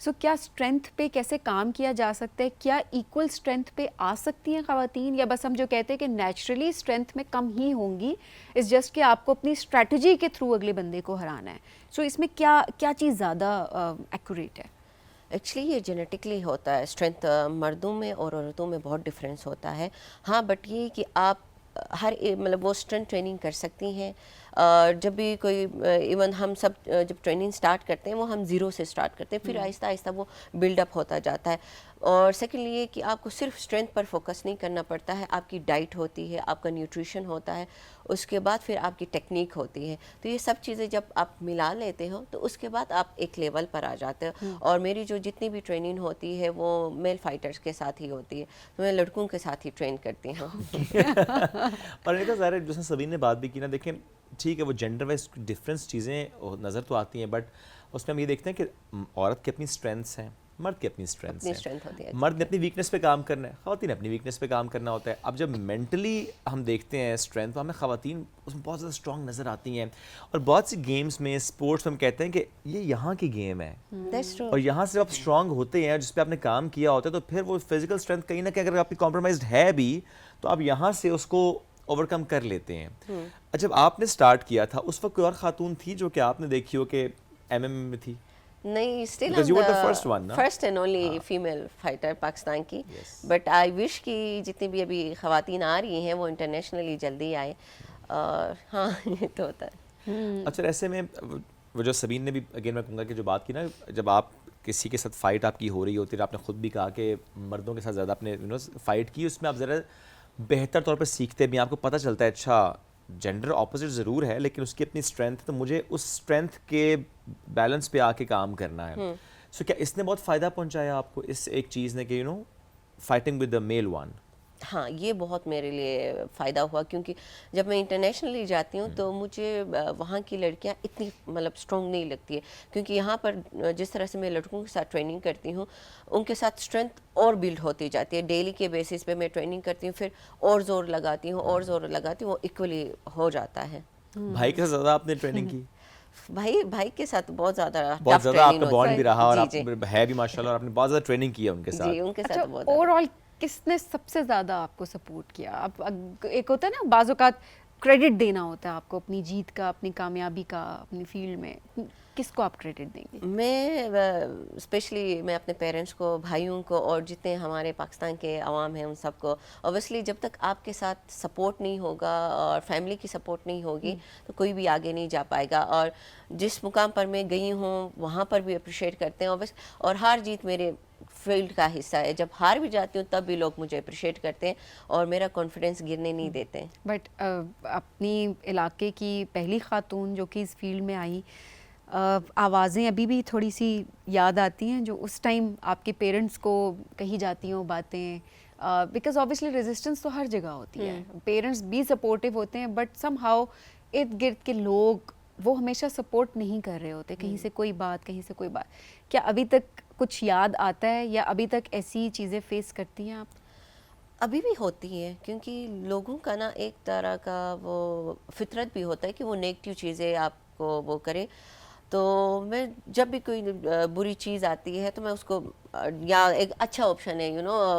[SPEAKER 2] سو کیا strength پہ کیسے کام کیا جا سکتا ہے؟ کیا equal strength پہ آ سکتی ہیں خواتین، یا بس ہم جو کہتے ہیں کہ نیچرلی اسٹرینتھ میں کم ہی ہوں گی، اس جسٹ کہ آپ کو اپنی اسٹریٹجی کے تھرو اگلے بندے کو ہرانا ہے؟ سو اس میں کیا چیز زیادہ ایکوریٹ ہے؟
[SPEAKER 6] ایکچولی یہ جینیٹکلی ہوتا ہے، اسٹرینتھ مردوں میں اور عورتوں میں بہت ڈفرینس ہوتا ہے. ہاں بٹ یہ کہ آپ ہر مطلب وہ اسٹرینتھ ٹریننگ کر سکتی ہیں. جب بھی کوئی ایون ہم سب جب ٹریننگ سٹارٹ کرتے ہیں وہ ہم زیرو سے سٹارٹ کرتے ہیں، پھر آہستہ آہستہ وہ بلڈ اپ ہوتا جاتا ہے. اور سیکنڈلی یہ کہ آپ کو صرف اسٹرینتھ پر فوکس نہیں کرنا پڑتا ہے، آپ کی ڈائٹ ہوتی ہے، آپ کا نیوٹریشن ہوتا ہے، اس کے بعد پھر آپ کی ٹیکنیک ہوتی ہے. تو یہ سب چیزیں جب آپ ملا لیتے ہو تو اس کے بعد آپ ایک لیول پر آ جاتے ہو. اور میری جو جتنی بھی ٹریننگ ہوتی ہے وہ میل فائٹرز کے ساتھ ہی ہوتی ہے، تو میں لڑکوں کے ساتھ ہی ٹرین کرتی ہوں.
[SPEAKER 1] اور انیتا ظاہر جیسے سبین نے بات بھی کی نا، دیکھیں ٹھیک ہے وہ جینڈر وائز ڈفرینس چیزیں نظر تو آتی ہیں، بٹ اس میں ہم یہ دیکھتے ہیں کہ عورت کی اپنی اسٹرینتھس ہیں، مرد کی اپنی اسٹرینتھس ہیں. مرد نے اپنی ویکنیس پہ کام کرنا ہے، خواتین نے اپنی ویکنیس پہ کام کرنا ہوتا ہے. اب جب مینٹلی ہم دیکھتے ہیں اسٹرینتھ، تو ہمیں خواتین اس میں بہت زیادہ اسٹرانگ نظر آتی ہیں. اور بہت سی گیمز میں، اسپورٹس میں ہم کہتے ہیں کہ یہ یہاں کی گیم ہے، اور یہاں سے آپ اسٹرانگ ہوتے ہیں جس پہ آپ نے کام کیا ہوتا ہے، تو پھر وہ فزیکل اسٹرینتھ کہیں نہ کہیں اگر آپ کی کمپرومائزڈ ہے بھی تو آپ یہاں سے اس کو اوور کم کر لیتے ہیں. جب آپ نے سٹارٹ کیا تھا اس وقت کوئی اور خاتون تھی جو کہ آپ نے دیکھی ہو کہ ایم ایم میں تھی؟
[SPEAKER 6] نہیں، still
[SPEAKER 1] Because you were the first one, نا؟
[SPEAKER 6] First and only female fighter Pakistan کی. بٹ آئی وش کہ جتنی بھی ابھی خواتین آ رہی ہیں وہ انٹرنیشنلی جلدی آئے. ہاں یہ تو ہوتا ہے.
[SPEAKER 1] اچھا ایسے میں وہ جو سبین نے بھی اگین میں کہوں گا کہ جو بات کی نا، جب آپ کسی کے ساتھ فائٹ آپ کی ہو رہی ہوتی ہے، آپ نے خود بھی کہا کہ مردوں کے ساتھ زیادہ آپ نے فائٹ کی، اس میں آپ ذرا بہتر طور پر سیکھتے بھی، آپ کو پتہ چلتا ہے اچھا جینڈر اپوزٹ ضرور ہے لیکن اس کی اپنی اسٹرینتھ، تو مجھے اس اسٹرینتھ کے بیلنس پہ آ کے کام کرنا ہے. سو کیا اس نے بہت فائدہ پہنچایا آپ کو اس ایک چیز نے کہ fighting with the male one?
[SPEAKER 6] ہاں یہ بہت میرے لیے فائدہ ہوا، کیونکہ جب میں انٹرنیشنلی جاتی ہوں تو مجھے وہاں کی لڑکیاں اتنی مطلب اسٹرانگ نہیں لگتی ہے، کیونکہ یہاں پر جس طرح سے میں لڑکوں کے ساتھ ٹریننگ کرتی ہوں ان کے ساتھ اسٹرینتھ اور بلڈ ہوتی جاتی ہے. ڈیلی کے بیسس پہ میں ٹریننگ کرتی ہوں، پھر اور زور لگاتی ہوں اور زور لگاتی ہوں، وہ ایکولی ہو جاتا ہے.
[SPEAKER 1] بھائی کے ساتھ زیادہ آپ نے ٹریننگ کی؟
[SPEAKER 6] بھائی کے ساتھ بہت زیادہ
[SPEAKER 1] آپ کا بانڈ بھی رہا اور آپ ہے بھی ماشاءاللہ، اور آپ نے بہت زیادہ ٹریننگ کی ہے ان کے ساتھ.
[SPEAKER 6] جی ان کے ساتھ بہت.
[SPEAKER 2] اوور آل کس نے سب سے زیادہ آپ کو سپورٹ کیا؟ اب ایک ہوتا ہے نا بعض اوقات کریڈٹ دینا ہوتا ہے آپ کو اپنی جیت کا، اپنی کامیابی کا اپنی فیلڈ میں، کس کو آپ کریڈٹ دیں گے؟
[SPEAKER 6] میں اسپیشلی میں اپنے پیرنٹس کو، بھائیوں کو، اور جتنے ہمارے پاکستان کے عوام ہیں ان سب کو. اوبیسلی جب تک آپ کے ساتھ سپورٹ نہیں ہوگا اور فیملی کی سپورٹ نہیں ہوگی تو کوئی بھی آگے نہیں جا پائے گا. اور جس مقام پر میں گئی ہوں وہاں پر بھی اپریشیٹ کرتے ہیں اور ہار جیت میرے فیلڈ کا حصہ ہے. جب ہار بھی جاتی ہوں تب بھی لوگ مجھے اپریشیٹ کرتے ہیں اور میرا کانفیڈنس گرنے نہیں دیتے ہیں.
[SPEAKER 2] بٹ اپنی علاقے کی پہلی خاتون جو کہ اس فیلڈ میں آئی، آوازیں ابھی بھی تھوڑی سی یاد آتی ہیں جو اس ٹائم آپ کے پیرنٹس کو کہی جاتی ہوں باتیں؟ بیکاز آبویسلی ریزسٹنس تو ہر جگہ ہوتی ہے، پیرنٹس بھی سپورٹیو ہوتے ہیں بٹ سم ہاؤ ارد گرد کے لوگ وہ ہمیشہ سپورٹ نہیں کر رہے ہوتے، کہیں سے کوئی بات، کہیں سے کوئی بات. کیا ابھی تک کچھ یاد آتا ہے یا ابھی تک ایسی چیزیں فیس کرتی ہیں آپ؟
[SPEAKER 6] ابھی بھی ہوتی ہے، کیونکہ لوگوں کا نا ایک طرح کا وہ فطرت بھی ہوتا ہے کہ وہ نیگیٹو چیزیں آپ کو وہ کرے. تو میں جب بھی کوئی بری چیز آتی ہے تو میں اس کو، یا ایک اچھا آپشن ہے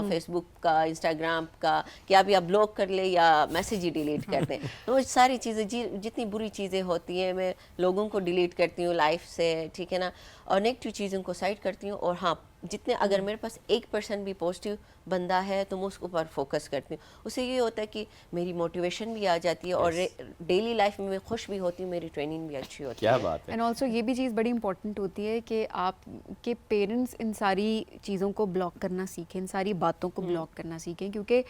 [SPEAKER 6] فیس بک کا، انسٹاگرام کا، کہ آپ یا بلاک کر لیں یا میسیج ہی ڈیلیٹ کر دیں. تو وہ ساری چیزیں جتنی بری چیزیں ہوتی ہیں میں لوگوں کو ڈیلیٹ کرتی ہوں لائف سے، ٹھیک ہے نا، اور نیگیٹو چیزوں کو سائڈ کرتی ہوں. اور ہاں جتنے اگر میرے پاس 1% بھی پازیٹیو بندہ ہے تو میں اس کے اوپر فوکس کرتی ہوں. اس سے یہ ہوتا ہے کہ میری موٹیویشن بھی آ جاتی ہے اور ڈیلی لائف میں خوش بھی ہوتی ہوں، میری ٹریننگ بھی اچھی ہوتی ہے.
[SPEAKER 1] کیا بات ہے.
[SPEAKER 2] اینڈ آلسو یہ بھی چیز بڑی امپورٹنٹ ہوتی ہے کہ آپ کے پیرنٹس ان ساری چیزوں کو بلاک کرنا سیکھیں، ان ساری باتوں کو بلاک کرنا سیکھیں، کیونکہ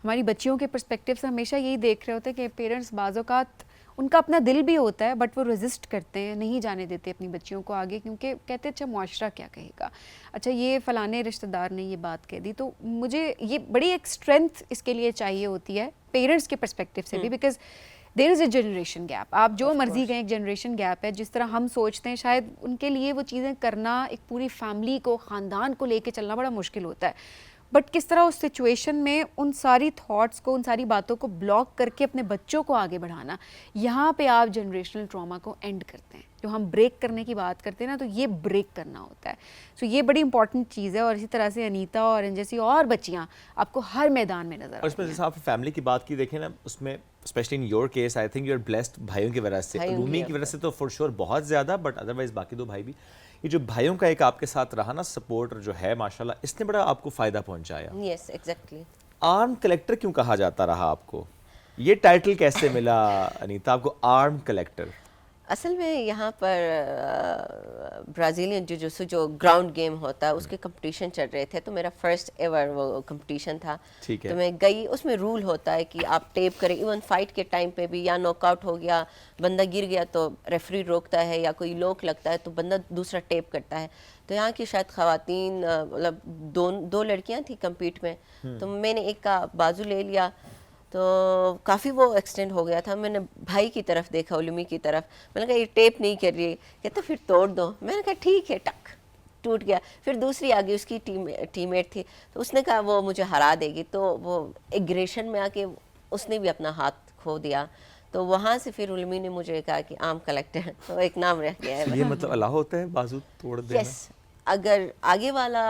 [SPEAKER 2] ہماری بچیوں کے پرسپیکٹیو سے ہمیشہ یہی دیکھ رہے ہوتے ہیں کہ پیرنٹس بعض اوقات ان کا اپنا دل بھی ہوتا ہے بٹ وہ ریزسٹ کرتے ہیں، نہیں جانے دیتے اپنی بچیوں کو آگے، کیونکہ کہتے ہیں اچھا معاشرہ کیا کہے گا، اچھا یہ فلانے رشتہ دار نے یہ بات کہہ دی. تو مجھے یہ بڑی ایک اسٹرینتھ اس کے لیے چاہیے ہوتی ہے پیرنٹس کے پرسپیکٹیو سے بھی، because there is a generation gap. آپ جو مرضی کہیں ایک جنریشن گیپ ہے. جس طرح ہم سوچتے ہیں شاید ان کے لیے وہ چیزیں کرنا ایک پوری فیملی کو، خاندان کو لے کے چلنا بڑا مشکل ہوتا ہے. بٹ کس طرح اس سچویشن میں ان ساری تھاٹس کو، ان ساری باتوں کو بلاک کر کے اپنے بچوں کو آگے بڑھانا، یہاں پہ آپ جنریشنل ٹراما کو اینڈ کرتے ہیں. جو ہم بریک کرنے کی بات کرتے ہیں نا، تو یہ بریک کرنا ہوتا ہے. سو یہ بڑی امپورٹنٹ چیز ہے. اور اسی طرح سے انیتا اور جیسی اور بچیاں آپ کو ہر میدان میں نظر
[SPEAKER 1] اور اس میں جیسے آپ فیملی کی بات کی دیکھیں نا، اس میں specially in your case I think you are blessed بھائیوں کی وجہ سے. علومی کی وجہ سے تو فور شیور بہت زیادہ، بٹ ادروائز باقی 2 بھائی بھی. یہ جو بھائیوں کا ایک آپ کے ساتھ رہا نا سپورٹ جو ہے ماشاءاللہ، اس نے بڑا آپ کو فائدہ پہنچایا.
[SPEAKER 6] Yes exactly.
[SPEAKER 1] آرم کلیکٹر کیوں کہا جاتا رہا آپ کو؟ یہ ٹائٹل کیسے ملا انیتا آپ کو آرم کلیکٹر؟
[SPEAKER 6] اصل میں یہاں پر برازیلین جوجوتسو جو گراؤنڈ گیم ہوتا ہے اس کے کمپٹیشن چل رہے تھے، تو میرا فرسٹ ایور وہ کمپٹیشن تھا. تو میں گئی. اس میں رول ہوتا ہے کہ آپ ٹیپ کریں، ایون فائٹ کے ٹائم پہ بھی، یا ناک آؤٹ ہو گیا، بندہ گر گیا تو ریفری روکتا ہے، یا کوئی لوک لگتا ہے تو بندہ دوسرا ٹیپ کرتا ہے. تو یہاں کی شاید خواتین مطلب 2 لڑکیاں تھیں کمپیٹ میں، تو میں نے ایک کا بازو لے لیا، تو کافی وہ ایکسٹینڈ ہو گیا تھا. میں نے بھائی کی طرف دیکھا، علمی کی طرف. میں نے کہا یہ ٹیپ نہیں کر رہی، کہتا پھر توڑ دو. میں نے کہا ٹھیک ہے، ٹک ٹوٹ گیا. پھر دوسری آگے اس کی ٹیم میٹ تھی، تو اس نے کہا وہ مجھے ہرا دے گی، تو وہ ایگریشن میں آ کے اس نے بھی اپنا ہاتھ کھو دیا. تو وہاں سے پھر علمی نے مجھے کہا کہ آرم کلیکٹر، تو ایک نام رہ گیا ہے.
[SPEAKER 1] یہ مطلب اللہ ہوتا ہے بازو توڑ دینا؟
[SPEAKER 6] یس، اگر آگے والا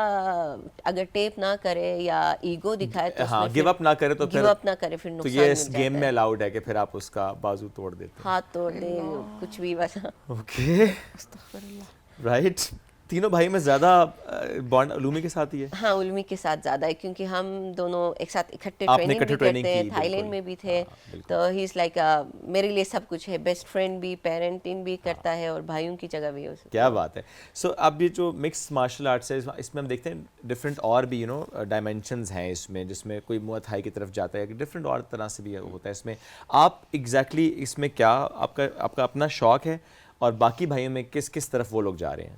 [SPEAKER 6] اگر ٹیپ نہ کرے یا ایگو دکھائے تو
[SPEAKER 1] ہاں گیو اپ نہ کرے تو
[SPEAKER 6] گیو اپ نہ کرے پھر
[SPEAKER 1] تو
[SPEAKER 6] نقصان
[SPEAKER 1] یہ اس گیم میں الاؤڈ ہے کہ پھر آپ اس کا بازو توڑ دیتے ہیں،
[SPEAKER 6] ہاتھ توڑ دے، کچھ بھی بس.
[SPEAKER 1] Okay right. تینوں بھائی میں زیادہ بانڈ علومی کے ساتھ ہی ہے؟
[SPEAKER 6] ہاں علمی کے ساتھ زیادہ ہے، کیونکہ ہم دونوں ایک ساتھ اکٹھے
[SPEAKER 1] آپ نے
[SPEAKER 6] ٹریننگ بھی
[SPEAKER 1] ٹریننگ
[SPEAKER 6] کرتے ہیں،
[SPEAKER 1] کی،
[SPEAKER 6] تھائی لینڈ میں بھی تھے. تو ہی از لائک میرے لیے سب کچھ ہے، بیسٹ فرینڈ بھی، پیرنٹنگ بھی کرتا ہے، اور بھائیوں کی جگہ بھی ہے.
[SPEAKER 1] کیا بات ہے. سو اب یہ جو مکس مارشل آرٹس ہے، اس میں ہم دیکھتے ہیں ڈفرینٹ اور بھی ڈائمینشنز ہیں اس میں، جس میں کوئی موئے تھائی کی طرف جاتا ہے، ڈفرینٹ اور طرح سے بھی ہوتا ہے اس میں. آپ ایگزیکٹلی اس میں کیا آپ کا اپنا شوق ہے، اور باقی بھائیوں میں کس طرف وہ لوگ جا رہے ہیں،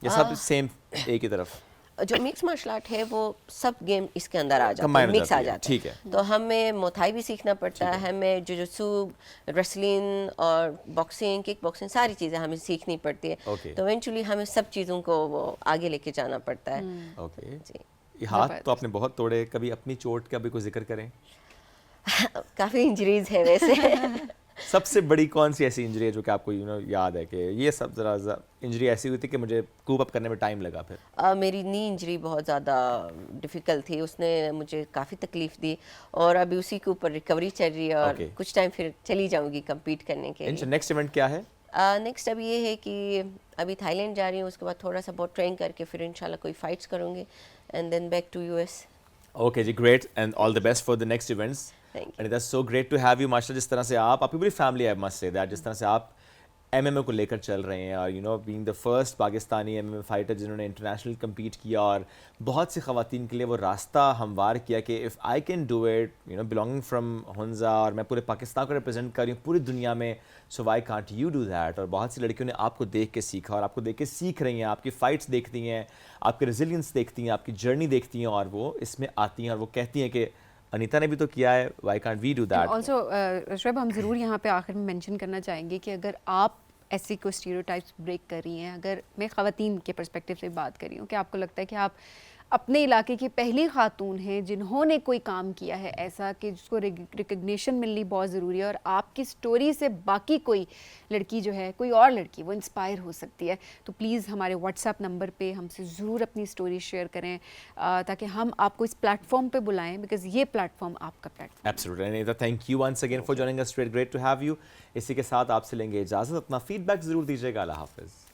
[SPEAKER 1] یا سب سیم ایک ہی طرف؟
[SPEAKER 6] جو مکس مارشل آرٹ ہے وہ سب گیم اس کے اندر آ جاتے ہیں، مکس آ جاتا ہے. تو ہمیں موتھائی بھی سیکھنا پڑتا ہے، ہمیں جوجوتسو، ریسلنگ اور باکسنگ، کک باکسنگ، ساری چیزیں ہمیں سیکھنی پڑتی ہے. تو ایونچولی ہمیں سب چیزوں کو وہ آگے لے کے جانا پڑتا ہے.
[SPEAKER 1] اوکے. یہ ہاتھ تو آپ نے بہت توڑے، کبھی اپنی چوٹ کا بھی کوئی ذکر کریں؟
[SPEAKER 6] کافی انجریز ہے ویسے.
[SPEAKER 1] سب سے بڑی کون سی ایسی انجری ہے جو کہ آپ کو یاد ہے کہ یہ سب ذرا انجری ایسی ہوئی تھی کہ مجھے کوپ اپ کرنے میں ٹائم لگا؟ پھر
[SPEAKER 6] میری نی انجری بہت زیادہ ڈیفیکلٹ تھی، اس نے مجھے کافی تکلیف دی، اور ابھی اسی کے اوپر ریکوری چل رہی ہے، اور کچھ ٹائم پھر چلی جاؤں گی کمپیٹ کرنے کے لیے.
[SPEAKER 1] نیکسٹ ایونٹ کیا ہے؟
[SPEAKER 6] نیکسٹ اب یہ ہے کہ ابھی تھائی لینڈ جا رہی ہوں، اس کے بعد تھوڑا سا بہت ٹرین کر کے پھر انشاءاللہ کوئی فائٹس کروں گے، and then back to US.
[SPEAKER 1] Okay ji, great and all the best for the next events. And it is so great to have you ماشاءاللہ. جس طرح سے آپ کی پوری family, I must say that, جس طرح سے آپ MMA کو لے کر چل رہے ہیں، اور being the first Pakistani MMA fighter جنہوں نے انٹرنیشنل کمپیٹ کیا، اور بہت سی خواتین کے لیے وہ راستہ ہموار کیا کہ if I can do it, belonging from Hunza, اور میں پورے پاکستان کو ریپرزینٹ کر رہی ہوں پوری دنیا میں، so why can't you do that. اور بہت سی لڑکیوں نے آپ کو دیکھ کے سیکھا، اور آپ کو دیکھ کے سیکھ رہی ہیں، آپ کی فائٹس دیکھتی ہیں، آپ کے ریزیلینس دیکھتی ہیں، آپ کی جرنی دیکھتی ہیں، اور وہ اس میں آتی ہیں، اور وہ کہتی ہیں کہ انیتا نے بھی تو کیا ہے، why can't we do that.
[SPEAKER 2] Also Shoaib, ہم ضرور یہاں پہ آخر میں مینشن کرنا چاہیں گے کہ اگر آپ ایسی کوئی اسٹیریوٹائپس بریک کر رہی ہیں، اگر میں خواتین کے پرسپیکٹیو سے بات کر رہی ہوں کہ آپ کو لگتا ہے کہ آپ اپنے علاقے کی پہلی خاتون ہیں جنہوں نے کوئی کام کیا ہے ایسا کہ جس کو ریکگنیشن ملنی بہت ضروری ہے، اور آپ کی سٹوری سے باقی کوئی لڑکی جو ہے، کوئی اور لڑکی وہ انسپائر ہو سکتی ہے، تو پلیز ہمارے واٹس ایپ نمبر پہ ہم سے ضرور اپنی سٹوری شیئر کریں، تاکہ ہم آپ کو اس پلیٹ فارم پہ بلائیں، بیکاز یہ پلیٹ فارم آپ کا platform.
[SPEAKER 1] Absolutely. Thank you once again for joining us. Great to have you. اسی کے ساتھ آپ سے لیں گے اجازت. اپنا فیڈ بیک ضرور دیجیے گا. اللہ حافظ.